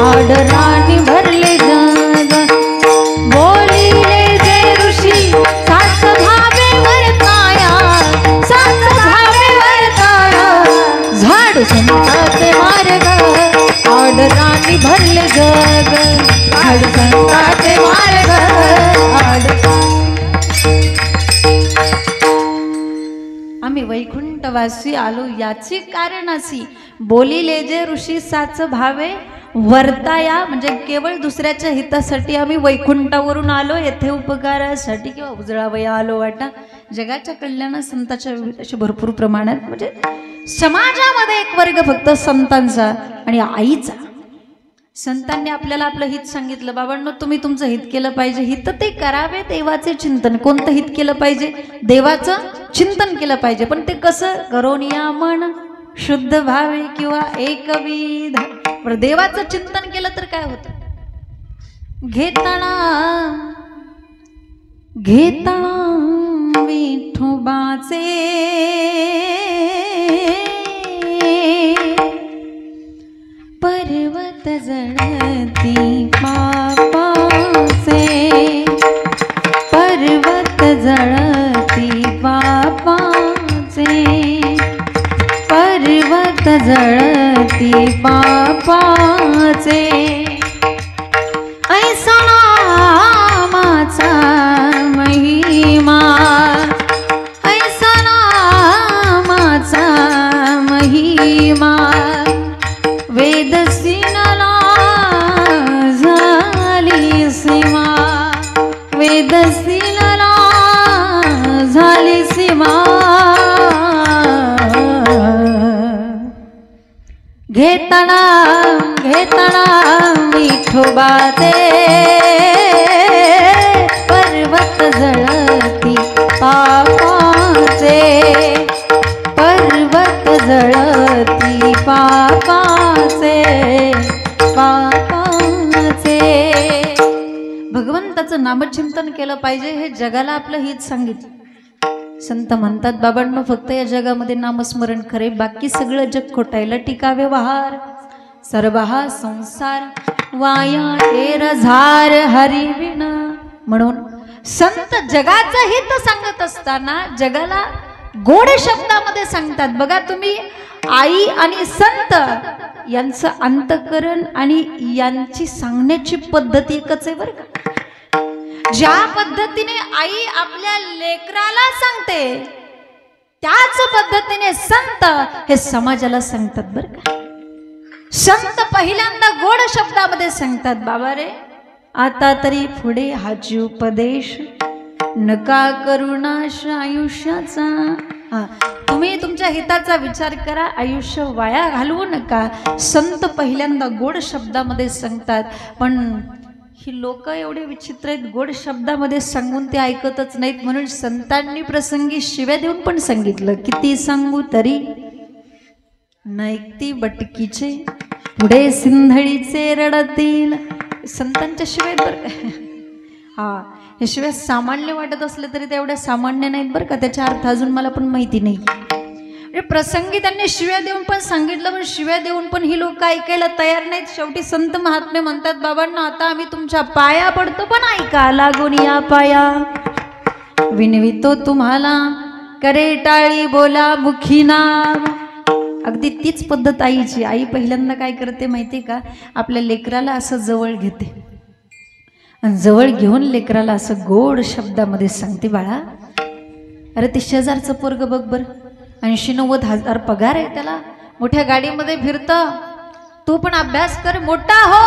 [SPEAKER 1] आडराणी भरले जग. बोलिले जय ऋषी साच भावे वर्ताया, साच भावे वर्ताया, झाड संताचे मार्ग आडराणी भरले जग, झाड संताचे मार्ग आड. आम्ही वैकुंठवासी आलो याची कारणासी, बोलिले जे ऋषी साच भावे वर्ताया. म्हणजे केवळ दुसऱ्याच्या हितासाठी आम्ही वैकुंठावरून आलो, येथे उपकारासाठी किंवा उजळावया आलो वाटा. जगाच्या कल्याणात संताच्या असे भरपूर प्रमाणात म्हणजे समाजामध्ये एक वर्ग फक्त संतांचा आणि आईचा. संतांनी आपल्याला आपलं हित सांगितलं, बाबांनो तुम्ही तुमचं हित केलं पाहिजे. हित ते करावे देवाचे चिंतन. कोणतं हित केलं पाहिजे? देवाचं चिंतन केलं पाहिजे. पण ते कसं? करोनिया मन शुद्ध भावे किंवा एकविध. पण देवाचं चिंतन केलं तर काय होतं? घेताना विठोबाचे पर्वत जळती पापाचे, पर्वत जळती पापाचे, पर्वत जळती पापाचे. ऐसा नामाचा महिमा, ऐसा नामाचा महिमा, वेदसीनला झाली सीमा, वेदसीनला झाली सीमा. घेताना विठोबाचे पर्वत जळती पापाचे, पर्वत जळती पापाचे, पापाचे. भगवंताचं नामचिंतन केलं पाहिजे हे जगाला आपलं हित सांगितलं. संत म्हणतात, बाबांनो फक्त या जगामध्ये नामस्मरण खरे, बाकी सगळं जग खोटायला टिका व्यवहार. सर्व हा संसार वाया एरझार हरिविण. म्हणून संत जगाचं हित सांगत असताना जगाला गोड शब्दामध्ये सांगतात. बघा तुम्ही, आई आणि संत यांचं अंतकरण आणि यांची सांगण्याची पद्धत एकच आहे बरं का. ज्या पद्धतीने आई आपल्या लेकराला सांगते त्याच पद्धतीने संत हे समाजाला सांगतात बरं का. संत पहिल्यांदा गोड शब्दामध्ये सांगतात, बाबा रे आता तरी पुढे हाची उपदेश नका करुणाश आयुष्याचा. तुम्ही तुमच्या हिताचा विचार करा, आयुष्य वाया घालवू नका. संत पहिल्यांदा गोड शब्दामध्ये सांगतात. पण ही लोक एवढे विचित्र आहेत, गोड शब्दामध्ये सांगून ते ऐकतच नाहीत. म्हणून संतांनी प्रसंगी शिव्या देऊन पण सांगितलं, किती सांगू तरी नैकती बटकीचे, पुढे सिंधळीचे रडतील. संतांच्या शिवाय बरं हा, हे शिवाय सामान्य वाटत असले तरी ते एवढ्या सामान्य नाहीत बरं का. त्याचा अर्थ अजून मला पण माहिती नाही. प्रसंगी त्यांनी शिव्या देऊन पण सांगितलं, पण शिव्या देऊन पण ही लोक ऐकायला तयार नाहीत. शेवटी संत महात्मे म्हणतात, बाबांना आता आम्ही तुमच्या पाया पडतो, पण ऐका लागून या पाया. विनवितो तुम्हाला करे टाळी बोला मुखी नाम. अगदी तीच पद्धत आईची. आई पहिल्यांदा काय करते माहिती का, आपल्या लेकराला असं जवळ घेते आणि जवळ घेऊन लेकराला असं गोड शब्दामध्ये सांगते, बाळा अरे ते शेजारचं पोरग बघ बरं, 80-90 पगार आहे त्याला, मोठ्या गाडीमध्ये फिरतं, तू पण अभ्यास कर, मोठा हो.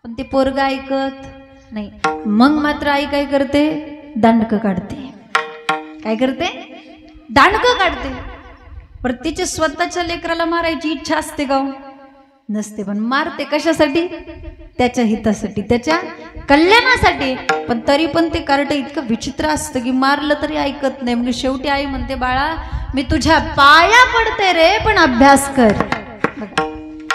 [SPEAKER 1] पण ते पोरग ऐकत नाही. मग मात्र आई काय करते, दांडकं काढते. काय करते, दांडकं काढते. पण तिच्या स्वतःच्या लेकराला मारायची इच्छा असते का? नसते, पण मारते. कशासाठी? त्याच्या हितासाठी, त्याच्या कल्याणासाठी. पण तरी पण ते कार्ट इतकं विचित्र असतं की मारलं तरी ऐकत नाही. म्हणजे शेवटी आई म्हणते, बाळा मी तुझ्या पाया पडते रे, पण अभ्यास कर.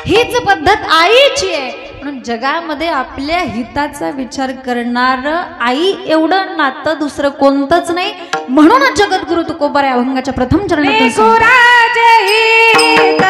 [SPEAKER 1] हीच पद्धत आईची आहे. म्हणून जगामध्ये आपल्या हिताचा विचार करणार आई एवढं नातं दुसरं कोणतंच नाही. म्हणूनच जगद्गुरु तुकोबाराय अभंगाच्या प्रथम चरणात
[SPEAKER 2] लेकुराचे हित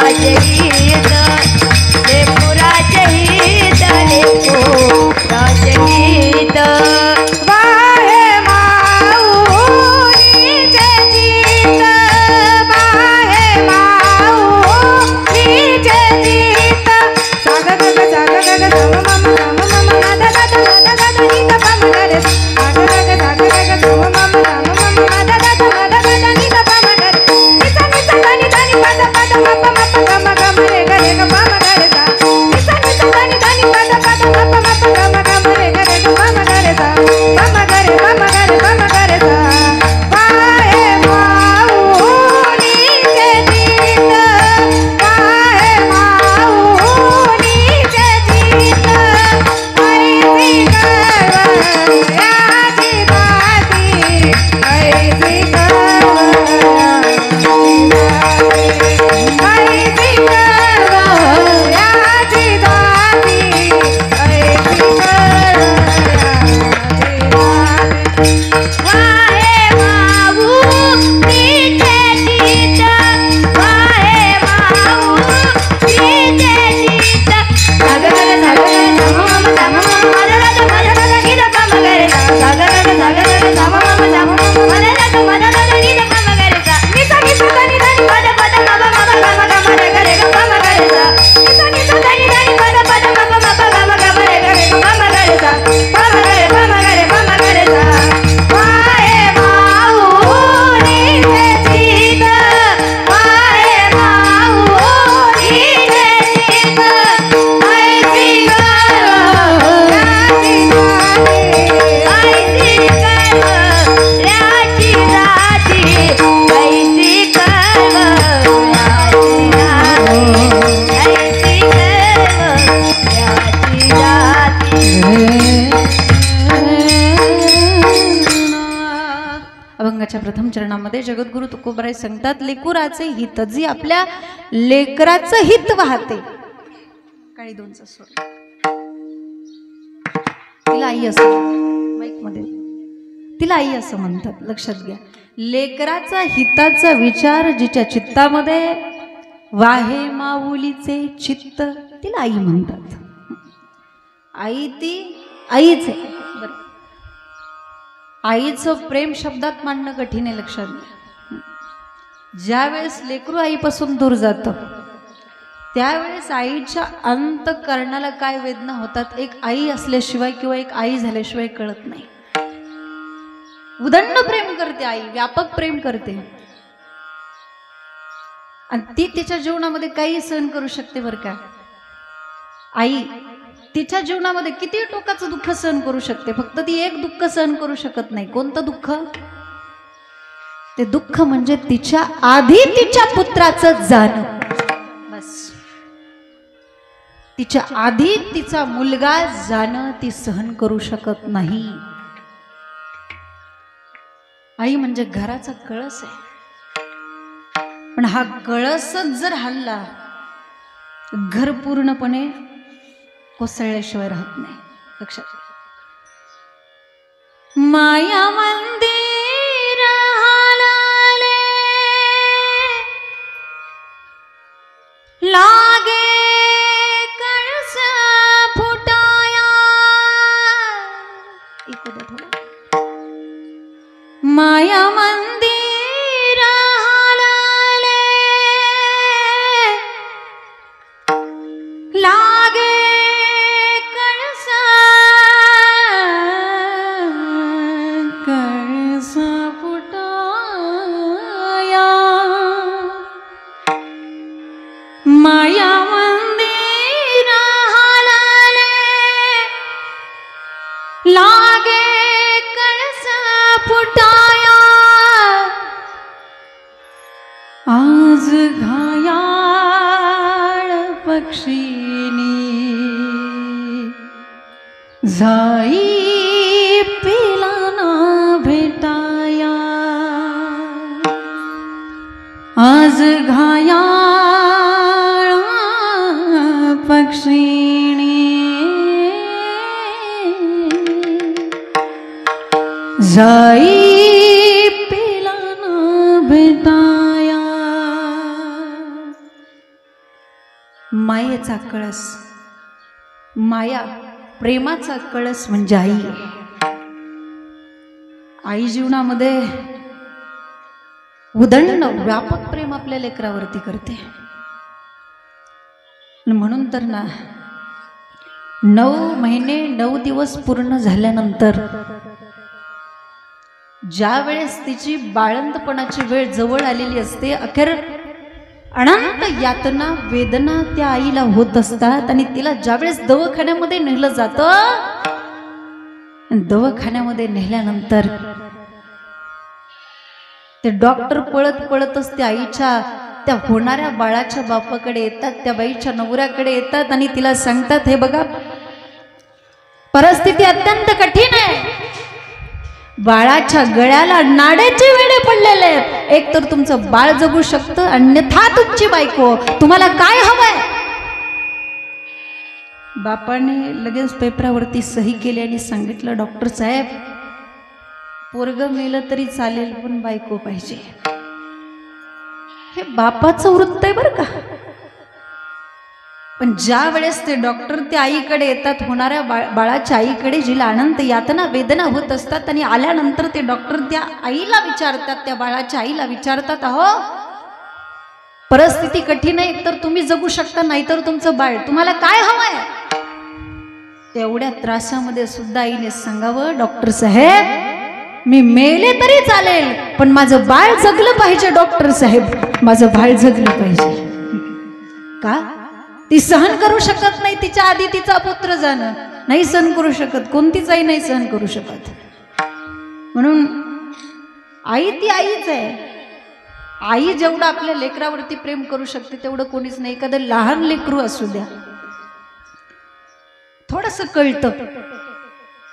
[SPEAKER 2] लेकराचे हित लेकराचे हित लेकराचे हित बाहे माऊलीचे चित बाहे माऊलीचे चित साग गग साग गग सम मम सम मम दादा दादा दादा दादा नी ग पम गरे साग गग सम मम सम मम दादा दादा दादा दादा नी ग पम गरे निसा निसा दानी दानी पद पद मप मप गम गम रे गरे ग पम गरे सा निसा निसा दानी दानी पद पद मप मप गम गम रे गरे ग पम गरे सा पम गरे पम गरे पम गरे सा बाहे माऊलीचे चित बाहे माऊलीचे चित ऐसी करवयाची दाती ऐसी करवयाची दाती ऐसी करवयाची वाहे माऊलीचे चित वाहे माऊलीचे चित साग गग साग गग सम मम सम मम मददा मददा नी ग पम गरे सा साग गग सम मम सम मम मददा नी ग पम गरे सा निसा निसा दानी दानी पद पद मप मप गम गम रे गरे ग पम गरे सा निसा निसा दानी दानी पद पद मप मप गम गम रे गरे ग पम गरे सा पम गरे पम गरे पम गरे सा वाहे माऊलीचे चित वाहे माऊलीचे चित ऐसी करवयाची दाती ऐसी करवयाची दाती ऐसी करवयाची दाती
[SPEAKER 1] अभंगाच्या प्रथम चरणामध्ये जगद्गुरु तुकोबराय सांगतात लेकुराचे हित जी आपल्या लेकराचं हित वाहते काळी दोनचा स्वर तिला आई असं माईक मध्ये तिला आई असं म्हणतात लक्षात घ्या लेकराचा हिताचा विचार जिच्या चित्तामध्ये वाहे माऊलीचे चित्त तिला आई म्हणतात आई ती आईच आहे बरं आईचं प्रेम शब्दात मांडणं कठीण आहे लक्षात घ्या ज्यावेळेस लेकरू आईपासून दूर जातं त्यावेळेस आईच्या अंतःकरणाला काय वेदना होतात एक आई असल्याशिवाय किंवा एक आई झाल्याशिवाय कळत नाही उदंड प्रेम करते आई व्यापक प्रेम करते आणि ती तिच्या जीवनामध्ये काही सहन करू शकते बरं का आई तिच्या जीवनामध्ये किती टोकाचं दुःख सहन करू शकते फक्त ती एक दुःख सहन करू शकत नाही कोणतं दुःख ते दुःख म्हणजे तिच्या आधी तिच्या पुत्राचं जाणं बस तिच्या आधी तिचा मुलगा जाणं ती सहन करू शकत नाही आई म्हणजे घराचा कळस आहे पण हा कळसच जर हल्ला घर पूर्णपणे कोसळल्याशिवाय राहत नाही लक्षात माया मंदिर हालाले लागे कळस फुटाया माया मंदिर हालाले लागे माया मंदिर हालाले लागे कळस फुटाया आज घायाळ पक्षीनी जाई पिलाना भेटाया आज घायाळ पक्षीणी जाई पिलाना भेटाया मायेचा कळस, माया प्रेमाचा कळस म्हणजे आई. आई जीवनामध्ये उदंड व्यापक प्रेम आपल्या लेकरावरती करते. म्हणून तर ना 9 महिने 9 दिवस पूर्ण झाल्यानंतर ज्या वेळेस तिची बाळंतपणाची वेळ जवळ आलेली असते, अखेर अनंत यातना वेदना त्या आईला होत असतात आणि तिला ज्यावेळेस दवाखान्यामध्ये नेलं जातं, दवाखान्यामध्ये नेल्यानंतर ते डॉक्टर पळत पळतच त्या आईच्या त्या होणाऱ्या बाळाच्या बापाकडे येतात, त्या बाईच्या नवऱ्याकडे येतात आणि तिला सांगतात, हे बघा परिस्थिती अत्यंत कठीण आहे, बाळाच्या गळ्याला नाड्याचे वेडे पडलेले आहेत, एक तर तुमचं बाळ जगू शकतं, अन्यथा तुमची बायको, तुम्हाला काय हवंय? बापाने लगेच पेपरावरती सही केली आणि सांगितलं, डॉक्टर साहेब पोरगं मेलं तरी चालेल पण बायको पाहिजे. हे बापाचं वृत्त आहे बरं का. पण ज्या वेळेस ते डॉक्टर त्या आईकडे येतात, होणाऱ्या बाळाच्या आईकडे, जिला अनंत यातना वेदना होत असतात, आणि आल्यानंतर ते डॉक्टर त्या आईला विचारतात, त्या बाळाच्या आईला विचारतात, अहो परिस्थिती कठीण आहे, एकतर तुम्ही जगू शकता नाहीतर तुमचं बाळ, तुम्हाला काय हवंय? तेवढ्या त्रासामध्ये सुद्धा आईने सांगावं, डॉक्टर साहेब मी मेले तरी चालेल पण माझं बाळ जगलं पाहिजे, डॉक्टर साहेब माझं बाळ जगलं पाहिजे. का? ती सहन करू शकत नाही तिच्या आधी तिचा पुत्र जाणं, नाही सहन करू शकत, कोणतीच आई नाही सहन करू शकत. म्हणून आई ती आईच आहे. आई जेवढं आपल्या लेकरावरती प्रेम करू शकते तेवढं कोणीच नाही. एखादं लहान लेकरू असू द्या, थोडंसं कळतं,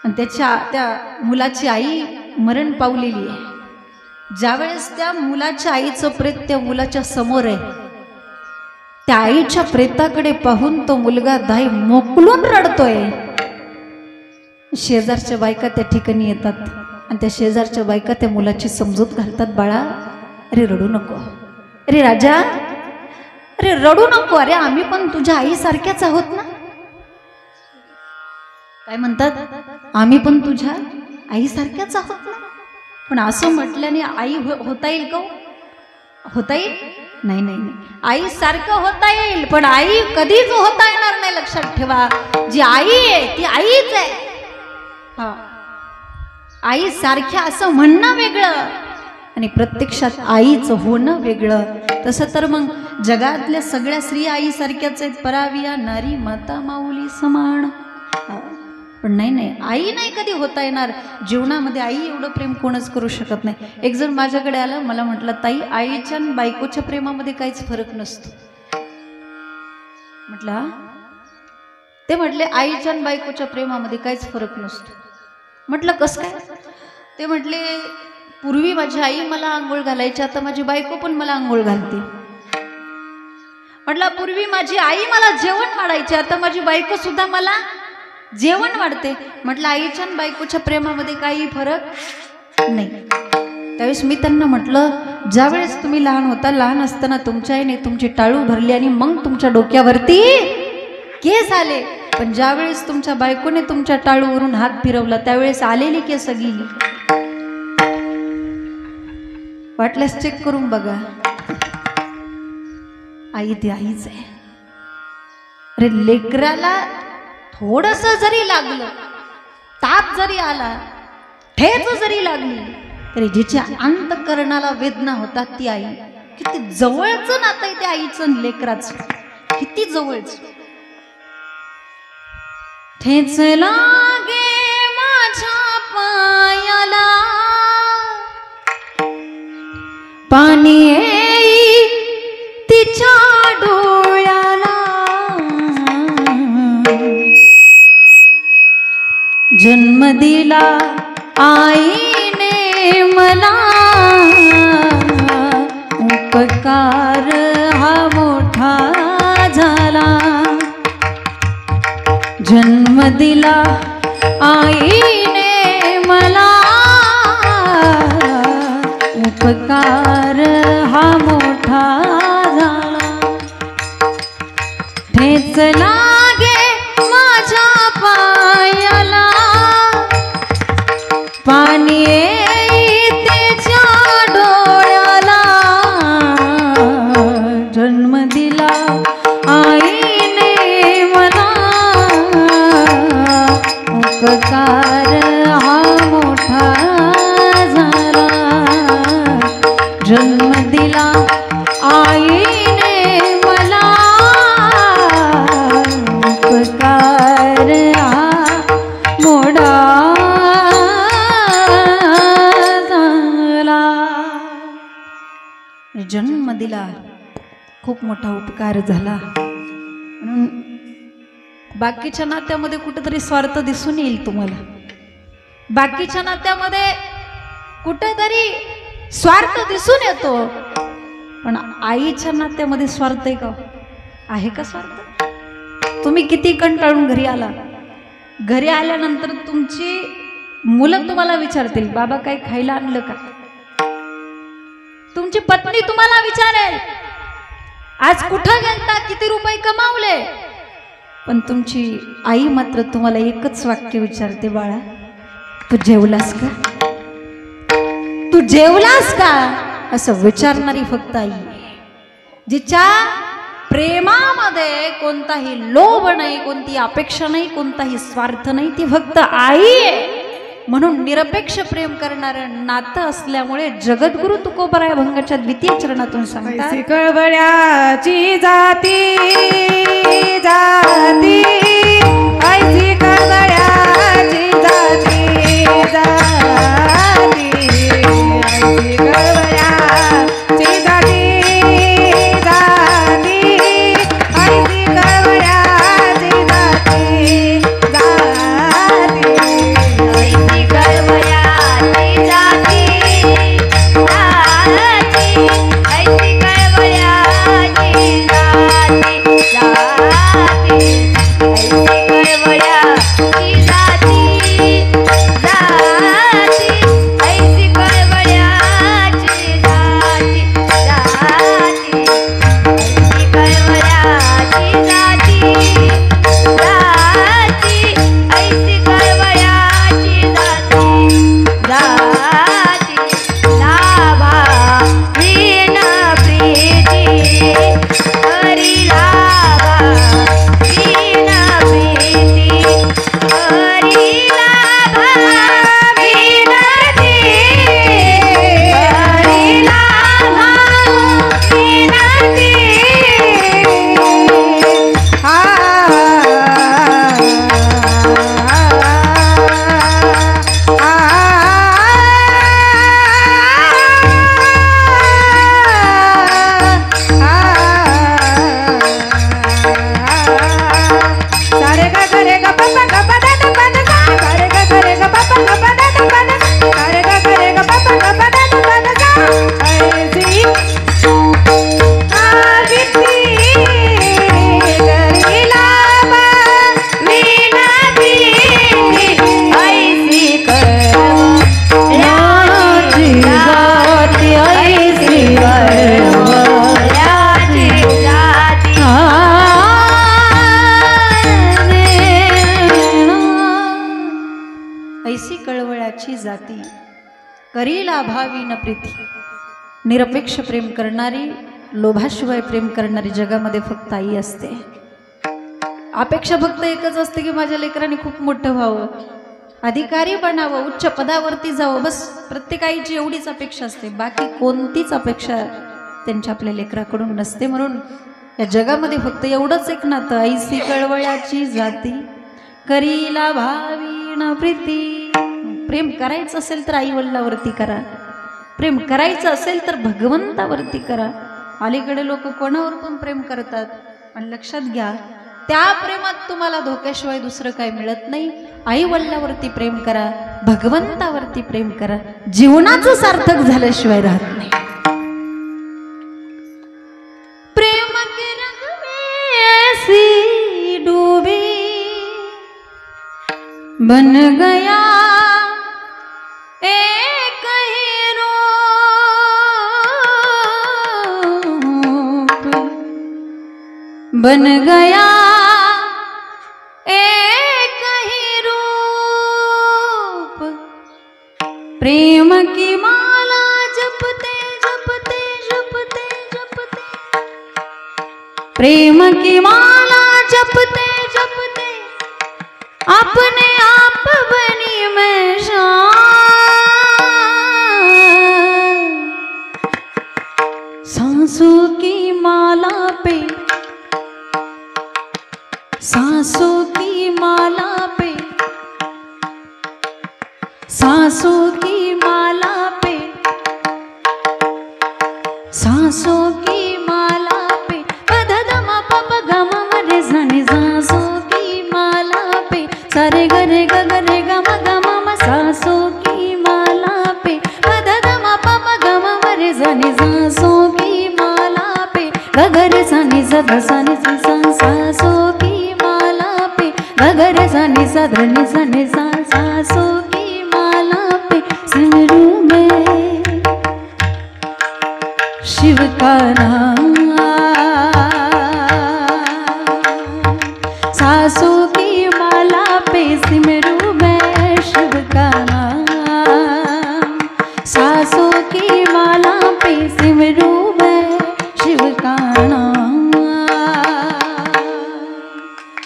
[SPEAKER 1] आणि त्या मुलाची आई मरण पावलेली आहे, ज्यावेळेस त्या मुलाच्या आईचं प्रेत त्या मुलाच्या समोर आहे, त्या आईच्या प्रेताकडे पाहून तो मुलगा दाई मोकलून रडतोय. शेजारच्या बायका त्या ठिकाणी येतात आणि त्या शेजारच्या बायका त्या मुलाची समजूत घालतात, बाळा अरे रडू नको, अरे राजा अरे रडू नको, अरे आम्ही पण तुझ्या आईसारख्याच आहोत ना. काय म्हणतात? आम्ही पण तुझ्या आईसारख्याच आहोत ना. पण असं म्हटल्याने आई होता येईल का? होता येईल? नाही नाही नाही, आई सारखं होता येईल पण आई कधीच होता येणार नाही. लक्षात ठेवा, जी आई आहे ती आईच आहे. हा, आई सारख्या असं म्हणणं वेगळं आणि प्रत्यक्षात आईचं होणं वेगळं. तसं तर मग जगातल्या सगळ्या स्त्रिया आई सारख्याच आहेत, पराविया नारी माता माऊली समान. पण नाही नाही, आई नाही कधी होता येणार. जीवनामध्ये आई एवढं प्रेम कोणच करू शकत नाही. एक जण माझ्याकडे आलं, मला म्हटलं, ताई आईच्या आणि बायकोच्या प्रेमामध्ये काहीच फरक नसतो. म्हटलं, ते म्हटले आईच्या आणि बायकोच्या प्रेमामध्ये काहीच फरक नसतो. म्हटलं कसं काय? ते म्हटले, पूर्वी माझी आई मला आंघोळ घालायची, आता माझी बायको पण मला आंघोळ घालते. म्हटलं, पूर्वी माझी आई मला जेवण वाढायचे, आता माझी बायको सुद्धा मला जेवण वाढते. म्हटलं, आईच्या आणि बायकोच्या प्रेमामध्ये काही फरक नाही. त्यावेळेस मी त्यांना म्हटलं, ज्यावेळेस तुम्ही लहान होता, लहान असताना तुमच्या आईने तुमची टाळू भरली आणि मग तुमच्या डोक्यावरती केस आले, पण ज्यावेळेस तुमच्या बायकोने तुमच्या टाळूवरून हात फिरवला त्यावेळेस आलेली केस गेली. वाटल्यास चेक करून बघा, आई ती आईच आहे. अरे लेकराला थोडस जरी लागलं, ताप जरी आला, ठेच जरी लागली, तरी जिच्या अंतःकरणाला वेदना होतात ती आई. किती जवळचं नातं आहे त्या आईचं लेकराचं, किती जवळच. ठेच लागे माझ्या पायाला, पाणी येई तिच्या डोळ्याला, जन्म दिला आईने मला, उपकार हा मोठा झाला. जन्म दिला आईने मला, उपकार हा मोठा झाला. लागे माझ्या पायाला पाणी येतेच्या डोळ्याला जन्म दिला आईने मला उपकार हा मोठा झाला जन्म दिला आईने मला उपकार हा मोठा झाला जन्म दिला खूप मोठा उपकार झाला म्हणून बाकीच्या नात्यामध्ये कुठेतरी स्वार्थ दिसून येईल तुम्हाला बाकीच्या नात्यामध्ये कुठेतरी स्वार्थ दिसून येतो पण आईच्या नात्यामध्ये स्वार्थ आहे का आहे का स्वार्थ तुम्ही किती कंटाळून घरी आला घरी आल्यानंतर तुमची मुलं तुम्हाला विचारतील बाबा काही खायला आणलं का तुमची पत्नी तुम्हाला विचारेल आज कुठं गेलता किती रुपये कमावले पण तुमची आई मात्र तुम्हाला एकच वाक्य विचारते बाळा तू जेवलास का तू जेवलास का असं विचारणारी फक्त आई जिच्या प्रेमामध्ये कोणताही लोभ नाही कोणती अपेक्षा नाही कोणताही स्वार्थ नाही ती फक्त आई आहे म्हणून निरपेक्ष प्रेम करणारं नातं असल्यामुळे जगद्गुरु तुकोबराय भंगाच्या द्वितीय चरणातून सांगतात
[SPEAKER 2] कळवळ्याची जाती जाती ऐसी कळवळ्याची जाती जाती ऐसी कळवळ्याची जाती जाती ऐसी कळवळ्याची जाती जाती ऐसी कळवळ्याची जाती जाती ऐसी कळवळ्याची जाती जाती ऐसी कळवळ्याची जाती जाती ऐसी कळवळ्याची जाती जाती ऐसी कळवळ्याची जाती जाती ऐसी कळवळ्याची जाती जाती लाभा वीण प्रीती हरी लाभा वीण प्रीती हरी लाभा वीण प्रीती हरी लाभा वीण सारे गा करे गा पापा गा पदा दा पदा सा सारे गा करे गा पापा गा पदा दा पदा सारे गा करे गा पापा गा पदा दा पदा सा ऐसी आदिती करी लाभा वीणा प्रीती ऐसी कळवळ्याची जाती ऐसी कळवळ्याची जाती
[SPEAKER 1] ऐसी कळवळ्याची जाती करी लाभावी न प्रीती निरपेक्ष प्रेम करणारी लोभाशिवाय प्रेम करणारी जगामध्ये फक्त आई असते अपेक्षा फक्त एकच असते की माझ्या लेकरांनी खूप मोठं व्हावं अधिकारी बनावं उच्च पदावरती जावं बस प्रत्येक आईची एवढीच अपेक्षा असते बाकी कोणतीच अपेक्षा त्यांच्या आपल्या लेकराकडून नसते म्हणून या जगामध्ये फक्त एवढंच एक नातं ऐसी कळवळ्याची जाती करी लाभावी न प्रीती प्रेम करायचं असेल तर आई वडिलावरती करा प्रेम करायचं असेल तर भगवंतावरती करा अलीकडे लोक कोणावर पण प्रेम करतात पण लक्षात घ्या त्या प्रेमात तुम्हाला धोक्याशिवाय दुसरं काही मिळत नाही आई वडिलावरती प्रेम करा भगवंतावरती प्रेम करा जीवनाचं सार्थक झाल्याशिवाय राहत नाही प्रेम के रंग में ऐसी डूबी बन गया एक ही रूप बन गया प्रेम की माला जपते जपते अपने आप बनी मैं शान। सांसों की माला पे, सांसों की माला पे, सांसों की माला पे, सांसों की माला पे पधदम पप गम मरे सनि। सांसों की माला पे सारे गरे गरे गम गम म। सांसों की माला पे पधदम पप गम मरे सनि। सांसों की माला पे गगरे सनि सद सनि सा। सांसों की माला पे गगरे सनि सद नि सनि सा। सांसों की माला पे सिमरू में शिव का नाम। सांसों की माला पे सिमरू मैं शिव का नाम। सांसों की माला पे सिमरू मैं शिव का नाम।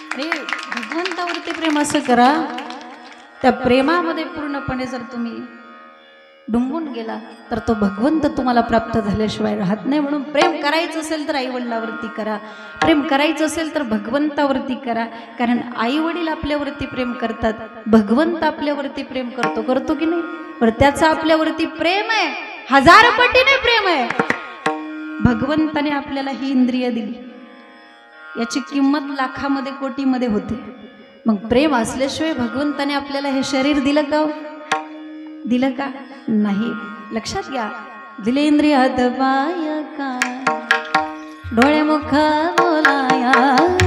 [SPEAKER 1] अरे भगवंतावरती प्रेम असं करा, त्या प्रेमामध्ये पूर्णपणे जर तुम्ही डुंबून गेला तर तो भगवंत तुम्हाला प्राप्त झाल्याशिवाय राहत नाही. म्हणून प्रेम करायचं असेल तर आईवडिलावरती करा, प्रेम करायचं असेल तर भगवंतावरती करा. कारण आईवडील आपल्यावरती प्रेम करतात, भगवंत आपल्यावरती प्रेम करतो की नाही. पण त्याचं आपल्यावरती प्रेम आहे, 1000 पटीने प्रेम आहे. भगवंताने आपल्याला ही इंद्रिय दिली, याची किंमत लाखामध्ये कोटीमध्ये होते. मग प्रेम असल्याशिवाय भगवंताने आपल्याला हे शरीर दिलं का? दिलं का? नाही. लक्षात घ्या. दिले इंद्रियात पाय का, डोळे मुख बोलाया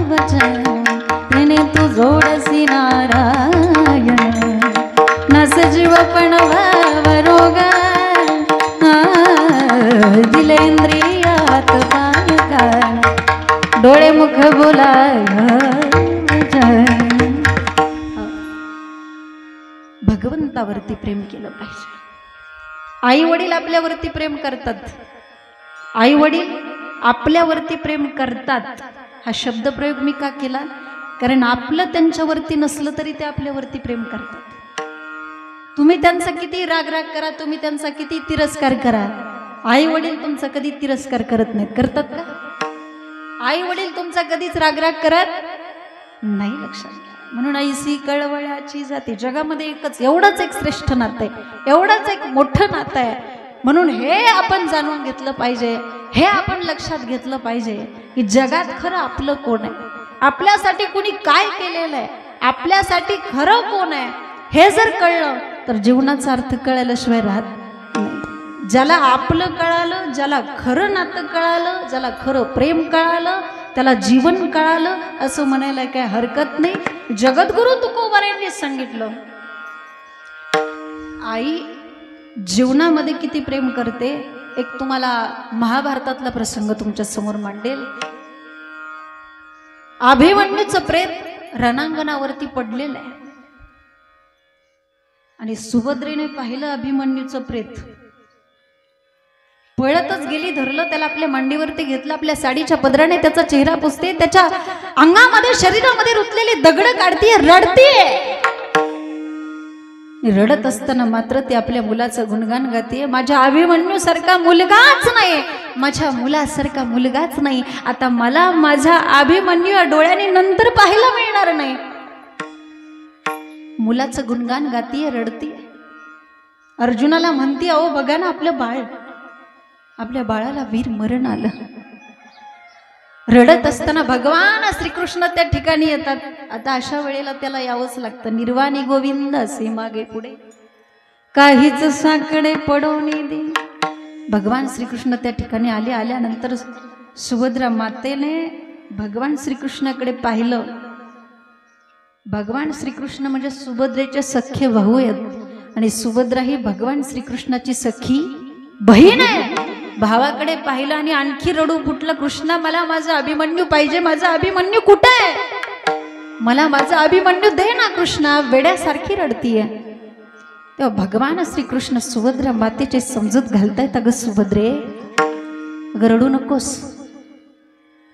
[SPEAKER 1] वचन, तिने तू जोडसी नारायण. नस जीव पण रोग, दिले इंद्रियात पाय का, डोळे मुख बोलाया वचन. भगवंतावरती प्रेम केलं पाहिजे. आई वडील आपल्यावरती प्रेम करतात, आई वडील आपल्यावरती प्रेम करतात. हा शब्दप्रयोग मी का केला? कारण आपलं त्यांच्यावरती नसलं तरी ते आपल्यावरती प्रेम करतात. तुम्ही त्यांचा किती रागराग करा, तुम्ही त्यांचा किती तिरस्कार करा, आई वडील तुमचा कधी तिरस्कार करत नाहीत. करतात का? आई वडील तुमचा कधीच रागराग करत नाही. लक्षात घ्या. म्हणून ऐसी कळवळ्याची जाते. जगामध्ये एकच, एवढंच एक श्रेष्ठ नातं आहे, एवढंच एक मोठं नातं आहे. म्हणून हे आपण जाणून घेतलं पाहिजे, हे आपण लक्षात घेतलं पाहिजे की जगात खरं आपलं कोण आहे, आपल्यासाठी कुणी काय केलेलं आहे, आपल्यासाठी खरं कोण आहे, हे जर कळलं तर जीवनाचा अर्थ कळल्याशिवाय राहत नाही. ज्याला आपलं कळालं, ज्याला खरं नातं कळालं, ज्याला खरं प्रेम कळालं, त्याला जीवन कळालं असं म्हणायला काय हरकत नाही. जगद्गुरु तुकोबारायांनी सांगितलं, आई जीवनामध्ये किती प्रेम करते. एक तुम्हाला महाभारतातला प्रसंग तुमच्या समोर मांडेल. अभिमन्यूचं प्रेत रणांगणावरती पडलेलं आहे आणि सुभद्रेने पाहिलं अभिमन्यूचं प्रेत, पळतच गेली, धरलं त्याला आपल्या मांडीवरती घेतलं, आपल्या साडीच्या पदराने त्याचा चेहरा पुसते, त्याच्या अंगामध्ये शरीरामध्ये रुतलेली दगड काढते, रडते. रडत असताना मात्र ती आपल्या मुलाचं गुणगान गाते. माझ्या अभिमन्यू सारखा मुलगाच नाही, माझ्या मुलासारखा मुलगाच नाही, आता मला माझा अभिमन्यू या डोळ्याने नंतर पाहायला मिळणार नाही. मुलाचं गुणगान गाते, रडते. अर्जुनाला म्हणते, अहो बघा ना आपलं बाळ, आपल्या बाळाला वीर मरण आलं. रडत असताना भगवान श्रीकृष्ण त्या ठिकाणी येतात. आता अशा वेळेला त्याला यावंच लागतं. निर्वाणी गोविंद असे मागे पुढे काहीच साकडे पडवणी दे. भगवान श्रीकृष्ण त्या ठिकाणी आले. आल्यानंतर सुभद्रा मातेने भगवान श्रीकृष्णाकडे पाहिलं. भगवान श्रीकृष्ण म्हणजे सुभद्रेचे सख्खे भाऊ आहेत आणि सुभद्रा ही भगवान श्रीकृष्णाची सखी बहीण आहे. भावाकडे पाहिलं आणि आणखी रडू फुटलं, कृष्णा मला माझा अभिमन्यू पाहिजे, माझा अभिमन्यू कुठे आहे, मला माझा अभिमन्यू दे ना कृष्णा. वेड्यासारखी रडतीये. तेव्हा भगवान श्रीकृष्ण सुभद्रा मातेची समजूत घालतायत. अगं सुभद्रे, अगं रडू नकोस,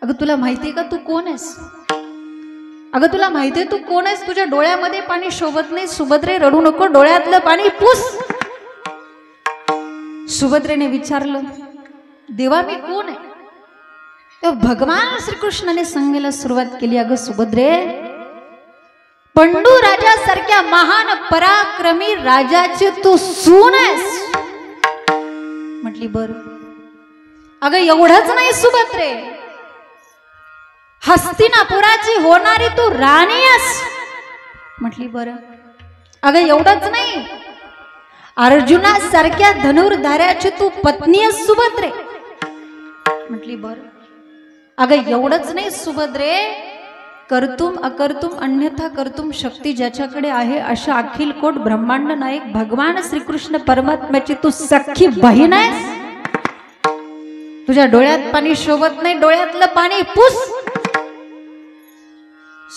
[SPEAKER 1] अगं तुला माहितीये का तू कोण आहेस? अगं तुला माहितीये तू कोण आहेस? तुझ्या डोळ्यामध्ये पाणी शोभत नाही. सुभद्रे रडू नको, डोळ्यातलं पाणी पुस. सुभद्रेने विचारलं, देवा मी कोण आहे? तेव्हा भगवान श्रीकृष्णाने सांगायला सुरुवात केली, अगं सुभद्रे, पंडू राजासारख्या महान पराक्रमी राजाची तू सून आहेस. म्हटली बर. अगं एवढंच नाही सुभद्रे, हस्तिनापुराची होणारी तू राणी आहेस. म्हटली बर. अगं एवढंच नाही, अर्जुनासारख्या धनुर्धार्याची तू पत्नी आहेस सुभद्रे. म्हटली बर. अगं एवढंच नाही सुभद्रे, कर्तुम अकर्तुम अन्यथा कर्तुम शक्ती ज्याच्याकडे आहे अशा अखिल कोट ब्रह्मांड नायक भगवान श्रीकृष्ण परमात्म्याची तू सख्खी बहीण आहेस. तुझ्या डोळ्यात पाणी शोभत नाही, डोळ्यातलं पाणी पुस.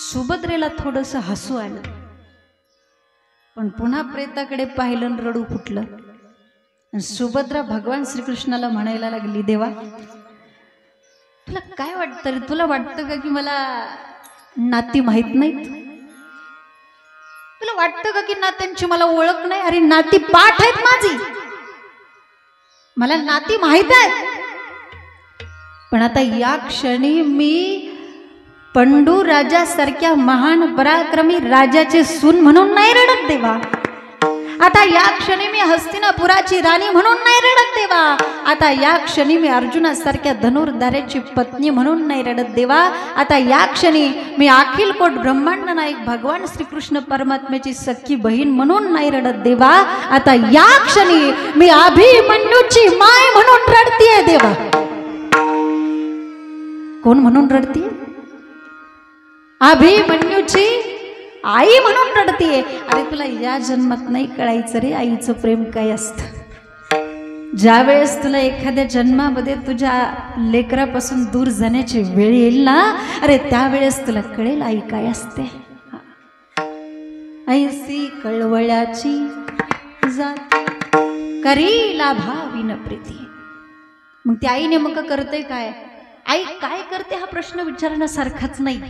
[SPEAKER 1] सुभद्रेला थोडस हसू आलं, पण पुन्हा प्रेताकडे पाहिलं आणि रडू फुटलं. सुभद्रा भगवान श्रीकृष्णाला म्हणायला लागली, देवा तुला काय वाटतं रे? तुला वाटतं का की मला नाती माहित नाहीत? तुला वाटतं का की नात्यांची मला ओळख नाही? अरे नाती पाठ आहेत माझी, मला नाती माहित आहेत. पण आता या क्षणी मी पंडू राजासारख्या महान पराक्रमी राजाचे सून म्हणून नाही रडत देवा. आता या क्षणी मी हस्तिनापुराची राणी म्हणून नाही रडत देवा. आता या क्षणी मी अर्जुनासारख्या धनुर्धार्याची पत्नी म्हणून नाही रडत देवा. आता या क्षणी मी अखिल कोट ब्रह्मांड नायक भगवान श्रीकृष्ण परमात्म्याची सख्खी बहीण म्हणून नाही रडत देवा. आता या क्षणी मी अभिमन्यूची माय म्हणून रडतीये देवा. कोण म्हणून रडतीये? अभिमन्यूची आई म्हणून रडतीये. अरे तुला या जन्मात नाही कळायचं रे आईचं प्रेम काय असतं. ज्या वेळेस तुला एखाद्या जन्मामध्ये तुझ्या लेकरापासून दूर जाण्याची वेळ येईल ना, अरे त्यावेळेस तुला कळेल आई काय असते. ऐसी कळवळ्याची जात करीला भाविन प्रीती. मग त्या आई नेमकं करते काय? आई काय करते हा प्रश्न विचारण्यासारखाच नाही.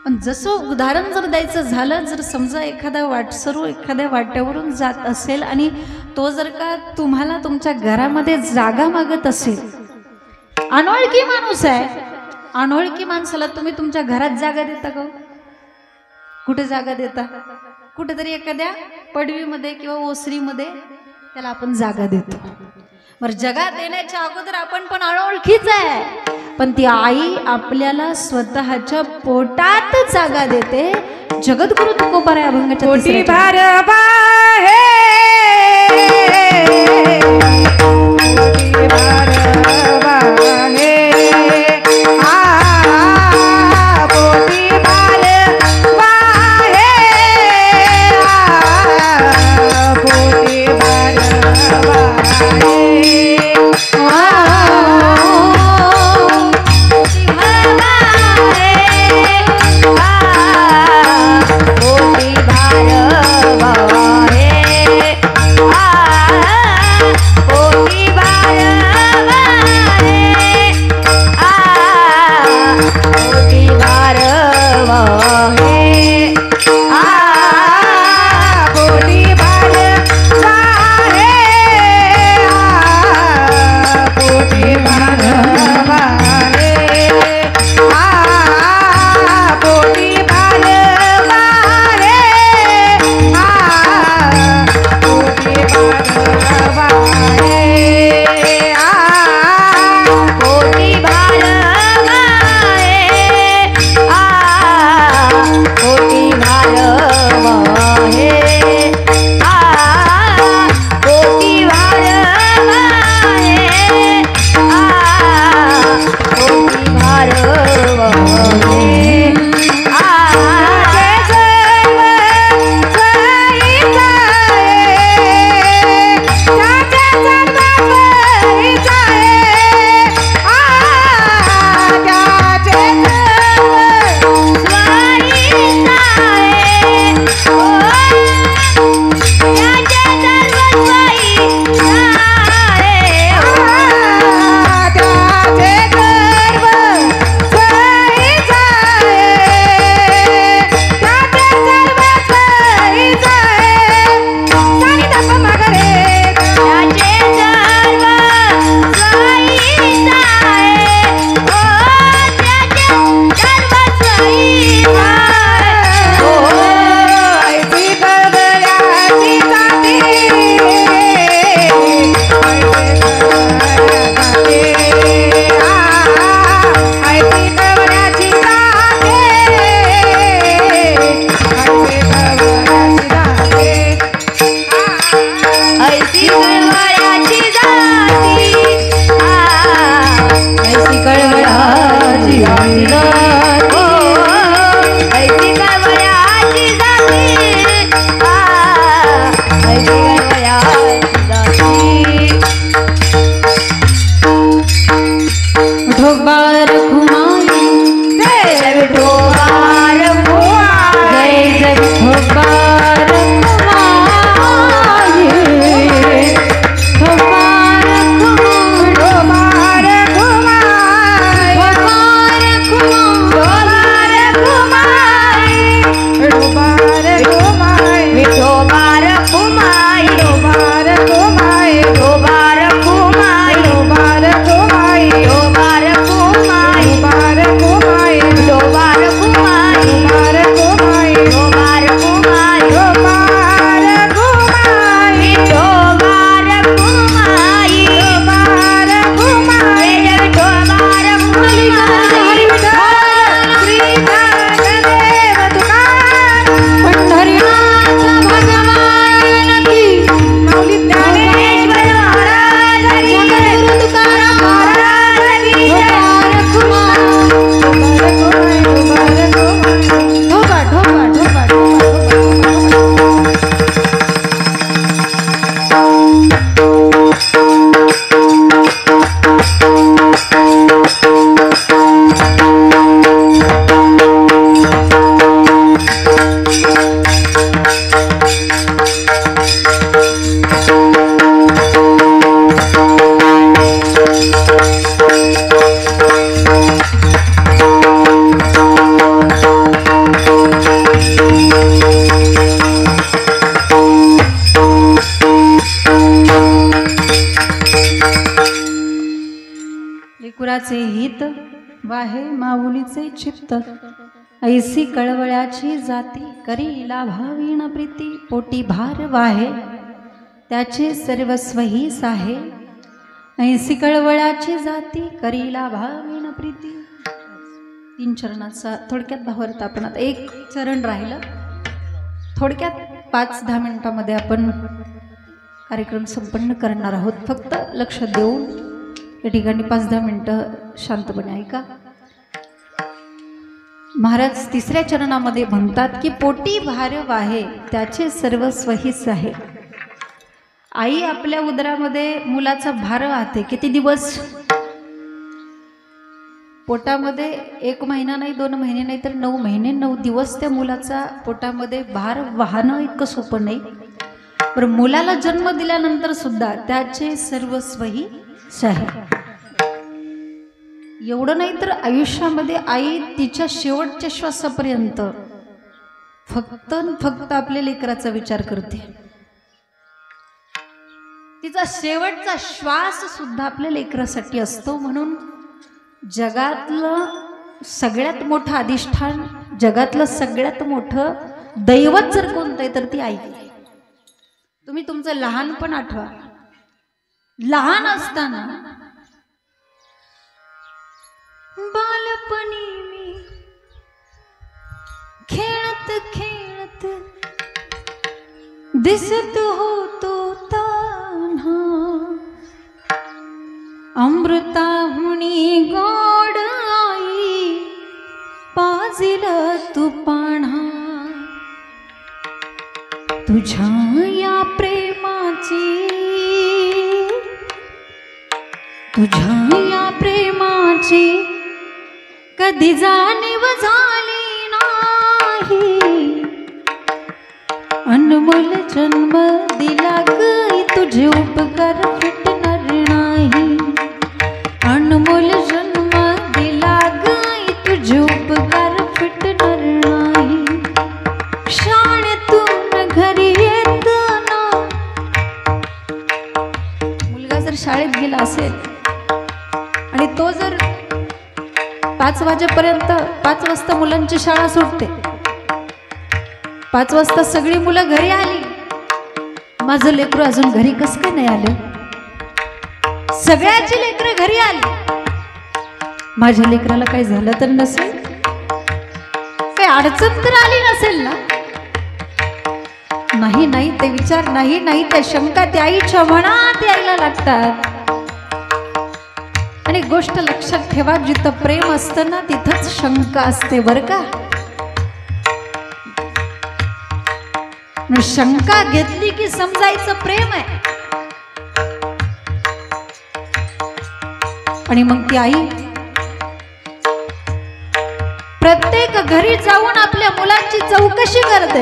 [SPEAKER 1] पण जसं उदाहरण जर द्यायचं झालं, जर समजा एखादा वाटसरू एखाद्या वाट्यावरून जात असेल आणि तो जर का तुम्हाला तुमच्या घरामध्ये जागा मागत असेल, अनोळखी माणूस आहे, अनोळखी माणसाला तुम्ही तुमच्या घरात जागा देता का? कुठे जागा देता? कुठेतरी एखाद्या पडवीमध्ये किंवा ओसरीमध्ये त्याला आपण जागा देतो. बरं, जगात येण्याच्या अगोदर आपण पण अनोळखीच आहे, पण ती आई आपल्याला स्वतःच्या पोटात जागा देते. जगद्गुरु तुकोबाराय अभंगाच्या पोटी भार बाहे
[SPEAKER 2] पोटी बाळ
[SPEAKER 1] रखुमाई
[SPEAKER 2] जय विठोबा रखुमाई
[SPEAKER 1] जय विठोबा रखुमाई विठोबा रखुमाई
[SPEAKER 2] विठोबा रखुमाई विठोबा रखुमाई विठोबा रखुमाई विठोबा रखुमाई विठोबा रखुमाई विठोबा रखुमाई विठोबा रखुमाई विठोबा रखुमाई विठोबा रखुमाई विठोबा रखुमाई विठोबा रखुमाई विठोबा रखुमाई विठोबा रखुमाई विठोबा रखुमाई हरि श्री ज्ञानदेव तुकार
[SPEAKER 1] पंढरीनाथ भगवान की
[SPEAKER 2] माऊली ज्ञानेश्वर महाराज की जय तुकाराम महाराज की जय
[SPEAKER 1] ढोबा ढोबा ढोबा लेकुराचे हित वाहे माऊलीचे चित्त ऐसी कळवळ्याची जाती करीला भावीण प्रीती पोटी भार वाहे त्याचे सर्वस्वहीच आहे ऐसी कळवळ्याची जाती करीला भावीण प्रीती. 3 चरणाचा थोडक्यात भावार्थ आपण आता एक चरण राहिलं थोडक्यात 5-10 मिनिटांमध्ये आपण कार्यक्रम संपन्न करणार आहोत. फक्त लक्ष देऊन या ठिकाणी 5-10 मिनिटं शांतपणे ऐका. महाराज 3ऱ्या चरणामध्ये म्हणतात की पोटी भार वाहे त्याचे सर्वस्वहीच आहे. आई आपल्या उदरामध्ये मुलाचा भार वाहते. किती दिवस? पोटामध्ये 1 महिना नाही 2 महिने नाही तर 9 महिने 9 दिवस त्या मुलाचा पोटामध्ये भार वाहणं इतकं सोपं नाही. पण मुलाला जन्म दिल्यानंतर सुद्धा त्याचे सर्वस्वही आहे. एवढं नाही तर आयुष्यामध्ये आई तिच्या शेवटच्या श्वासापर्यंत फक्त आपल्या लेकराचा विचार करते. तिचा शेवटचा श्वास सुद्धा आपल्या लेकरासाठी असतो. म्हणून जगातलं सगळ्यात मोठं अधिष्ठान जगातलं सगळ्यात मोठं दैवत जर कोणतं आहे तर ती आई. तुम्ही तुमचं लहानपण आठवा. लहान असताना बालपणी मी खेळत खेळत दिसत होतो तान्हा अमृताहुनी गोड आई पाजिल तू पाण्हा तुझ्या या प्रेमाची कधी जाणीव झाली नाही. अनमोल जन्म दिला गई तुझे उपकार फिटणार नाही. अनमोल जन्म दिला गई तुझे उपकार फिटणार नाही. शाळेतून घरी येताना मुलगा जर शाळेत गेला असेल आणि तो जर 5 वाजेपर्यंत 5 वाजता मुलांची शाळा सुटते. 5 वाजता सगळी मुलं घरी आली. माझं लेकरू अजून घरी कसं काय नाही आलं? सगळ्याची लेकरं घरी आली. माझ्या लेकराला काही झालं तर नसेल? काही अडचण तर आली नसेल ना? नाही ते विचार नाही त्या शंका त्या आईच्या मनात यायला लागतात. आणि गोष्ट लक्षात ठेवा, जिथं प्रेम असतं ना तिथंच शंका असते बरं का. शंका घेतली की समजायचं प्रेम आहे. आणि मग ती आई प्रत्येक घरी जाऊन आपल्या मुलांची चौकशी करते.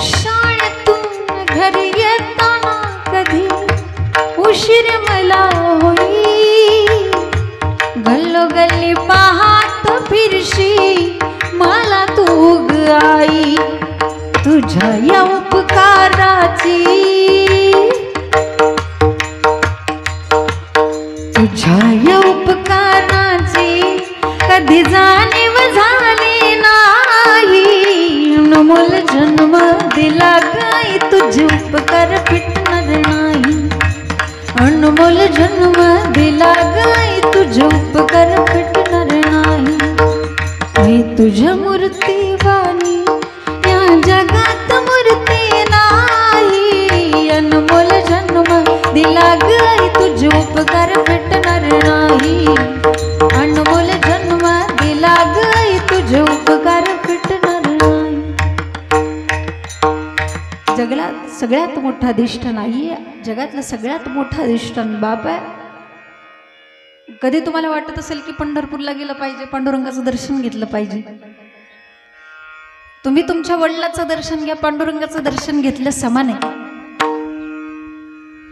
[SPEAKER 1] शाळेतून घरी येताना कधी उशीर मला होई, गल्लोगल्ली पाहत फिरशी मला तू ग आई. तुझ्या या उपकाराची, तुझ्या या उपकाराची कधी जाणीव झाली नाही. अनमोल जन्म दिला गाई, तुझे उपकार फिटणार नाही. अनमोल जन्म दिला गाई, तुझे उपकार फिटणार नाही. आई तुझ्या मूर्तीवाणी या जगात मूर्ती नाही. अनमोल जन्म दिला गाई, तुझे उपकार फिटणार नाही. अनमोल जन्म दिला गाई, तुझे उपकार फिटणार नाही. जगात सगळ्यात मोठा अधिष्ठान नाहीये, जगातला सगळ्यात मोठा अधिष्ठान बाप आहे. कधी तुम्हाला वाटत असेल की पंढरपूरला गेलं पाहिजे, पांडुरंगाचं दर्शन घेतलं पाहिजे, तुम्ही तुमच्या वडिलाचं दर्शन घ्या, पांडुरंगाचं दर्शन घेतलं समान आहे.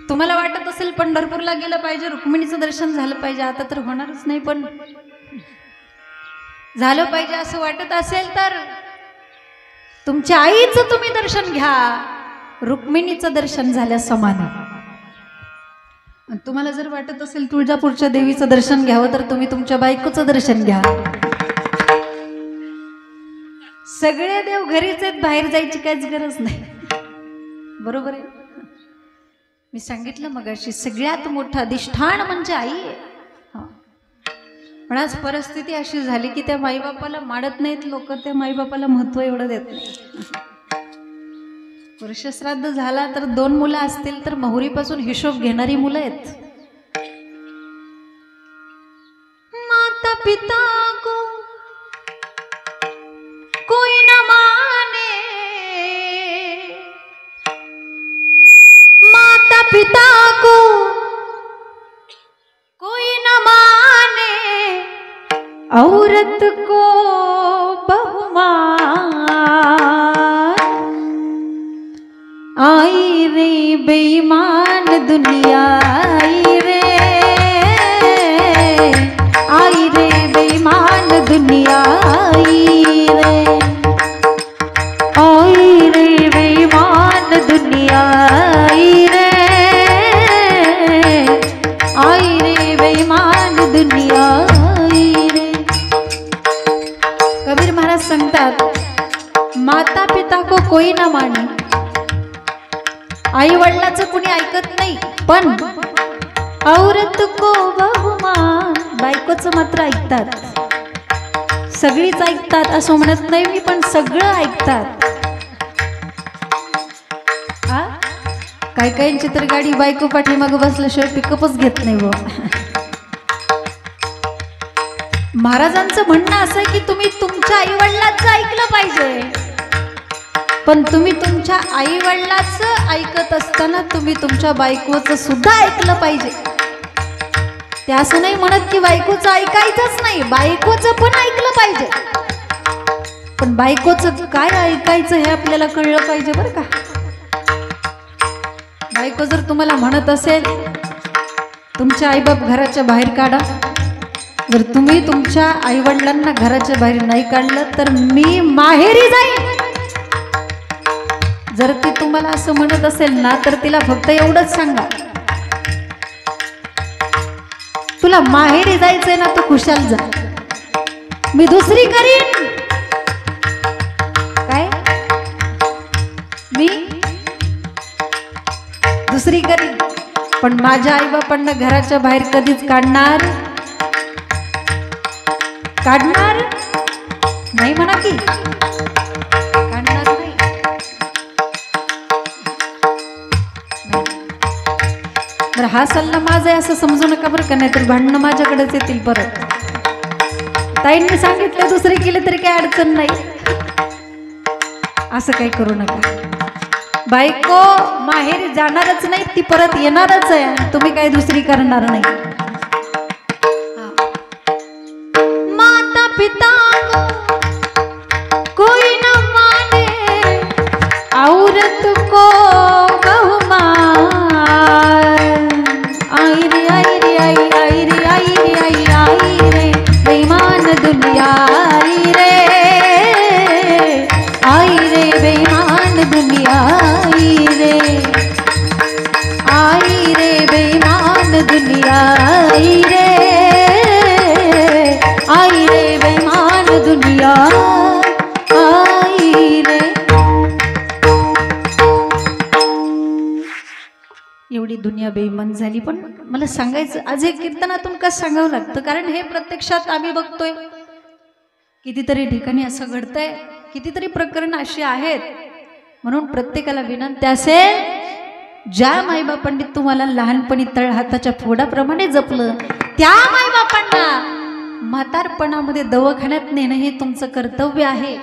[SPEAKER 1] तुम्हाला वाटत असेल पंढरपूरला गेलं पाहिजे, रुक्मिणीचं दर्शन झालं पाहिजे, आता तर होणारच नाही, पण झालं पाहिजे असं वाटत असेल तर तुमच्या आईचं तुम्ही दर्शन घ्या, रुक्मिणीचं दर्शन झाल्या समान आहे. तुम्हाला जर वाटत असेल तुळजापूरच्या देवीचं दर्शन घ्यावं तर तुम्ही तुमच्या बायकोचं दर्शन घ्या. सगळे देव घरीच आहेत, बाहेर जायची काहीच गरज नाही. बरोबर आहे. मी सांगितलं मगाशी सगळ्यात मोठं अधिष्ठान म्हणजे आई आहे. पण आज परिस्थिती अशी झाली की त्या माईबापाला मानत नाहीत लोक, त्या माईबापाला महत्व एवढं देत नाही. वर्षश्राद्ध झाला तर 2 मुलं असतील तर मोहरीपासून हिशोब घेणारी मुलं आहेत. माता पिता को कोई न माने, माता पिता को कोई न माने, औरत को बहुमान. आई रे बेईमान दुनिया, आई रे, आई रे बेईमान दुनिया, आई रे, आई रे बेईमान दुनिया, आई रे, आई रे बेईमान दुनिया, आई रे. कबीर महाराज सांगतात माता पिता को कोई ना माने, आई वडिलाचं कुणी ऐकत नाही, पण औरत को बहुमान, बायकोचं मात्र ऐकतात. सगळीच ऐकतात असं म्हणत नाही मी, पण सगळं ऐकतात. काय काहींची तर गाडी बायको पाठीमाग बसल्याशिवाय पिकअपच घेत नाही बा. महाराजांचं म्हणणं असं की तुम्ही तुमच्या आई वडिलांचं ऐकलं पाहिजे, पण तुम्ही तुमच्या आई वडिलांचं ऐकत असताना तुम्ही तुमच्या बायकोचं सुद्धा ऐकलं पाहिजे. ते असं नाही म्हणत की बायकोचं ऐकायचंच नाही, बायकोचं पण ऐकलं पाहिजे, पण बायकोचं काय ऐकायचं हे आपल्याला कळलं पाहिजे बरं का. बायको जर तुम्हाला म्हणत असेल तुमचे आईबाप घराच्या बाहेर काढा, जर तुम्ही तुमच्या आई वडिलांना घराच्या बाहेर नाही काढलं तर मी माहेरी जाईन, जर ती तुम्हाला असं म्हणत असेल ना तर तिला फक्त एवढंच सांगा, तुला माहेरी जायचंय ना तू खुशाल जा, मी दुसरी करीन. काय मी दुसरी करीन, पण माझ्या आईबापांना घराच्या बाहेर कधीच काढणार नाही म्हणा की काढणार नाही. तर हा सल्ला माझा आहे असं समजू नका बरं का, नाही तर भांडणं माझ्याकडेच येतील परत. ताईंनी सांगितलं दुसरे केले तरी काही अडचण नाही, असं काही करू नका. बायको माहेरी जाणारच नाही, ती परत येणारच आहे, तुम्ही काही दुसरी करणार नाही. मांगो कोई न माने औरत को बहुमान। आई रे आई रे आई आई रे आई रे आई आई रे बेईमान दुनिया आई रे बेईमान दुनिया आई रे बेईमान दुनिया आई रे बेईमान दुनिया आई रे। एवढी दुनिया बेईमान झाली, पण मला सांगायचं आज हे कीर्तनातून कसं सांगावं लागतं, कारण हे प्रत्यक्षात आम्ही बघतोय कितीतरी ठिकाणी असं घडतंय, कितीतरी प्रकरण अशी आहेत। म्हणून प्रत्येकाला विनंती असेल, ज्या मायबापांनी तुम्हाला लहानपणी तळहाताच्या फोडाप्रमाणे जपलं त्या मायबापांना म्हातारपणामध्ये दवाखान्यात नेणं हे तुमचं कर्तव्य आहे।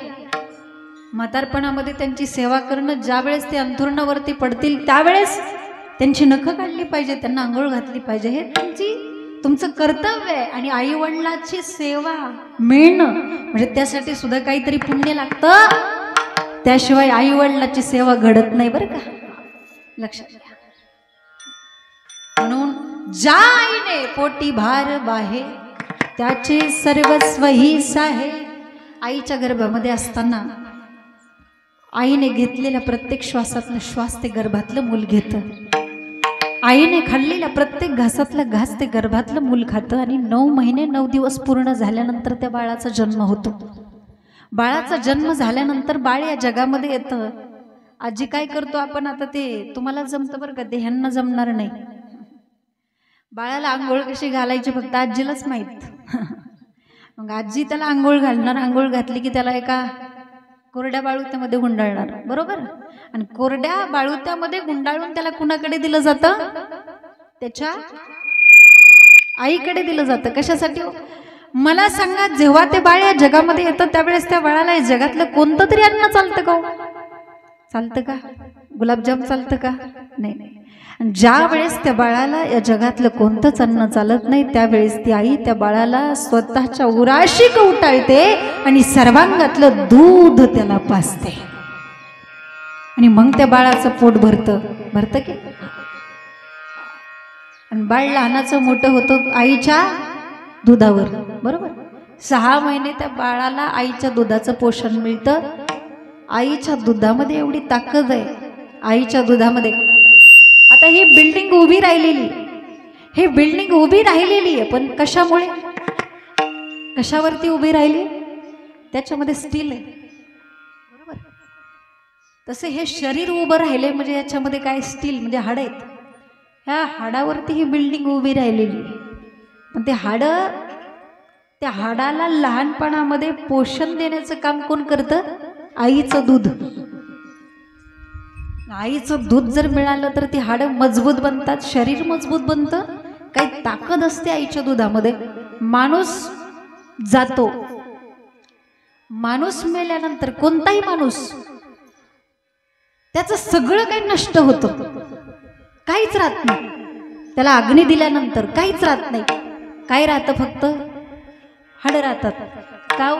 [SPEAKER 1] म्हातारपणामध्ये त्यांची सेवा करणं, ज्या वेळेस ते अंथरुणावरती पडतील त्यावेळेस त्यांची नखं काढली पाहिजे, त्यांना आंघोळ घातली पाहिजे, हे तुमचं कर्तव्य आहे। आणि आई वडिलांची सेवा मिळणं म्हणजे त्यासाठी सुद्धा काहीतरी पुण्य लागतं, त्याशिवाय आई वडिलांची सेवा घडत नाही बरं का, लक्षात घ्या। म्हणून ज्या आईने पोटी भार बाहे त्याचे सर्वस्व हीच आहे। आईच्या गर्भामध्ये असताना आईने घेतलेल्या प्रत्येक श्वासातलं श्वास ते गर्भातलं मूल घेतं, आईने खाल्लेल्या प्रत्येक घासातला घास ते गर्भातलं मूल खातं, आणि 9 महिने 9 दिवस पूर्ण झाल्यानंतर त्या बाळाचा जन्म होतो। बाळाचा जन्म झाल्यानंतर बाळ या जगामध्ये येतं। आजी काय करतो आपण, आता ते तुम्हाला जमतं बरं का, ते ह्यांना जमणार नाही। बाळाला आंघोळ कशी घालायची फक्त आजीलाच माहीत। मग आजी त्याला आंघोळ घालणार, आंघोळ घातली की त्याला एका कोरड्या बाळुत्यामध्ये गुंडाळणार, बरोबर। आणि कोरड्या बाळुत्यामध्ये गुंडाळून त्याला कुणाकडे दिलं जातं, त्याच्या आईकडे दिलं जातं। कशासाठी? मला सांगा, जेव्हा ते बाळ या जगामध्ये येतं त्यावेळेस त्या बाळाला या जगातलं कोणतं तरी अन्न चालतं का? चालतं का? गुलाबजाम चालतं का? नाही नाही। ज्या वेळेस त्या बाळाला या जगातलं कोणतंच अन्न चालत नाही त्यावेळेस ती आई त्या बाळाला स्वतःच्या उराशी कवटाळते आणि सर्वांगातलं दूध त्याला पाजते, आणि मग त्या बाळाचं पोट भरतं की। आणि बाळ लहानाचं मोठं होतं आईच्या दुधावर, बरोबर। 6 महिने त्या बाळाला आईच्या दुधाचं पोषण मिळतं। आईच्या दुधामध्ये एवढी ताकद आहे, आईच्या दुधामध्ये। आता ही बिल्डिंग उभी राहिलेली, ही बिल्डिंग उभी राहिलेली आहे, पण कशामुळे, कशावरती उभी राहिली? त्याच्यामध्ये स्टील आहे, बरोबर। तसे हे शरीर उभं राहिले म्हणजे याच्यामध्ये काय, स्टील म्हणजे हाड आहेत। ह्या हाडावरती ही बिल्डिंग उभी राहिलेली, पण ते हाडं, त्या हाडाला लहानपणामध्ये पोषण देण्याचं काम कोण करतं? आईचं दूध। आईचं दूध जर मिळालं तर ती हाडं मजबूत बनतात, शरीर मजबूत बनतं, काही ताकद असते आईच्या दुधामध्ये। माणूस जातो, माणूस मेल्यानंतर कोणताही माणूस त्याचं सगळं काही नष्ट होतं, काहीच राहत नाही। त्याला अग्नी दिल्यानंतर काहीच राहत नाही, काय राहतं? फक्त हाडं राहतात। का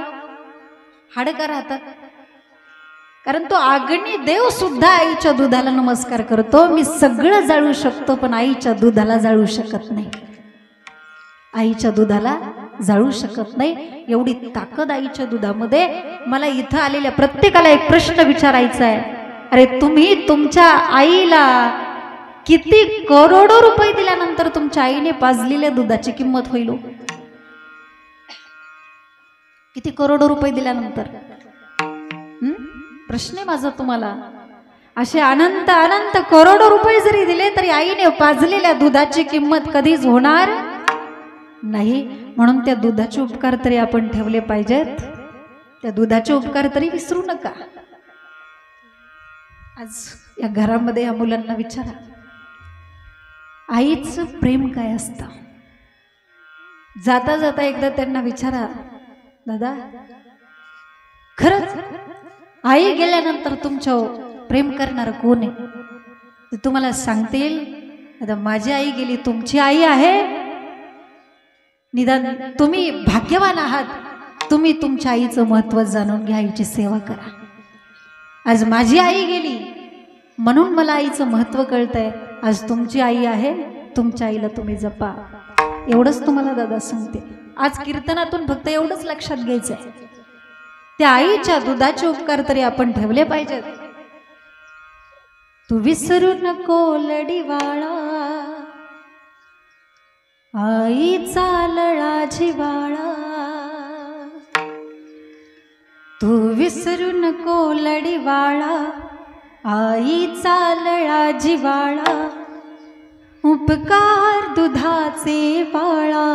[SPEAKER 1] हाडं का राहतात? कारण तो अग्नी देव सुद्धा आईच्या दुधाला नमस्कार करतो। मी सगळं जाळू शकतो पण आईच्या दुधाला जाळू शकत नाही, आईच्या दुधाला जाळू शकत नाही, एवढी ताकद आईच्या दुधामध्ये। मला इथं आलेल्या प्रत्येकाला एक प्रश्न विचारायचा आहे, अरे तुम्ही तुमच्या आईला किती करोडो रुपये दिल्यानंतर तुमच्या आईने पाजलेल्या दुधाची किंमत होईल? किती करोडो रुपये दिल्यानंतर? प्रश्न आहे माझा तुम्हाला। असे अनंत अनंत करोडो रुपये जरी दिले तरी आईने पाजलेल्या दुधाची किंमत कधीच होणार नाही। म्हणून त्या दुधाचे उपकार तरी आपण ठेवले पाहिजेत, त्या दुधाचे उपकार तरी विसरू नका। आज या घरामध्ये या मुलांना विचारा, आईचं प्रेम काय असतं? जाता जाता एकदा त्यांना विचारा, दादा खरंच आई गेल्यानंतर तुमच्यावर प्रेम करणार कोण आहे? ते तुम्हाला सांगतील, आता माझी आई गेली, तुमची आई आहे, निदान तुम्ही भाग्यवान आहात, तुम्ही तुमच्या आईचं महत्त्व जाणून घ्या, आईची सेवा करा. आज माझी आई गेली म्हणून मला आईचं महत्त्व कळतंय. आज तुमची आई आहे, तुमच्या आईला तुम्ही जपा. एवढंच तुम्हाला दादा सांगते. आज कीर्तनातून फक्त एवढंच लक्षात घ्यायचंय, त्या आईच्या दुधाचे उपकार तरी आपण ठेवले पाहिजेत. तू विसरू नको लडीवाळा, आईचा लळा जिवाळा. तू विसरू नको लडीवाळा, आईचा लळा जिवाळा. उपकार दुधाचे वाळा,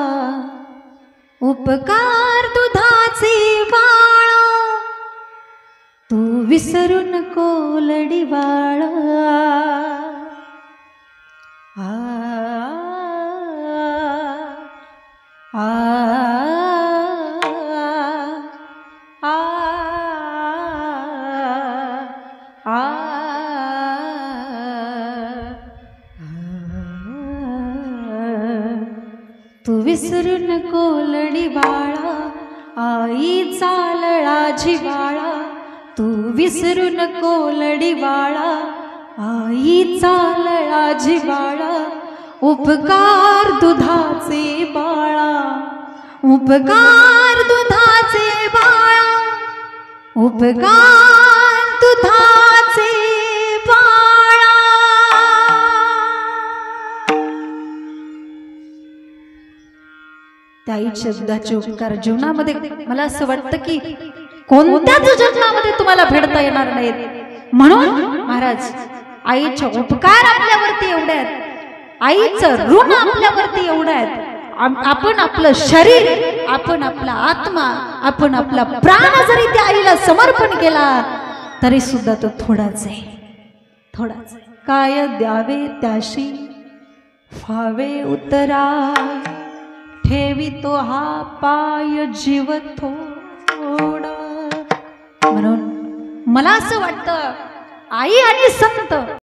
[SPEAKER 1] उपकार दुधाचे वाळा. तू विसरू नको लडीवाळा. आ आ आ आ तू विसरू नको लडीवाळा, आईचा लळा जिवाळा. तू विसरू नको लडीवाळा, आईचा लळा जिवाळा. उपकार दुधाचे बाळा, उपकार दुधाचे बाळा, उपकार दुधाचे बाळा. त्या आईच्या दुधाचे उपकार जीवनामध्ये मला असं वाटतं की कोणत्याच जन्मामध्ये तुम्हाला फेडता येणार नाहीत. म्हणून महाराज आईचे उपकार आपल्यावरती एवढे आहेत, आईचं ऋण आपल्यावरती एवढं आहे. आपण आपलं शरीर, आपण आपला आत्मा, आपण आपला प्राण जरी त्या आईला समर्पण केला तरी सुद्धा तो थोडाच आहे, थोडाच. काय द्यावे त्याशी फावे उतरा, ठेवितो हा पाय जीव थोडा. म्हणून मला असं वाटतं आई आणि संत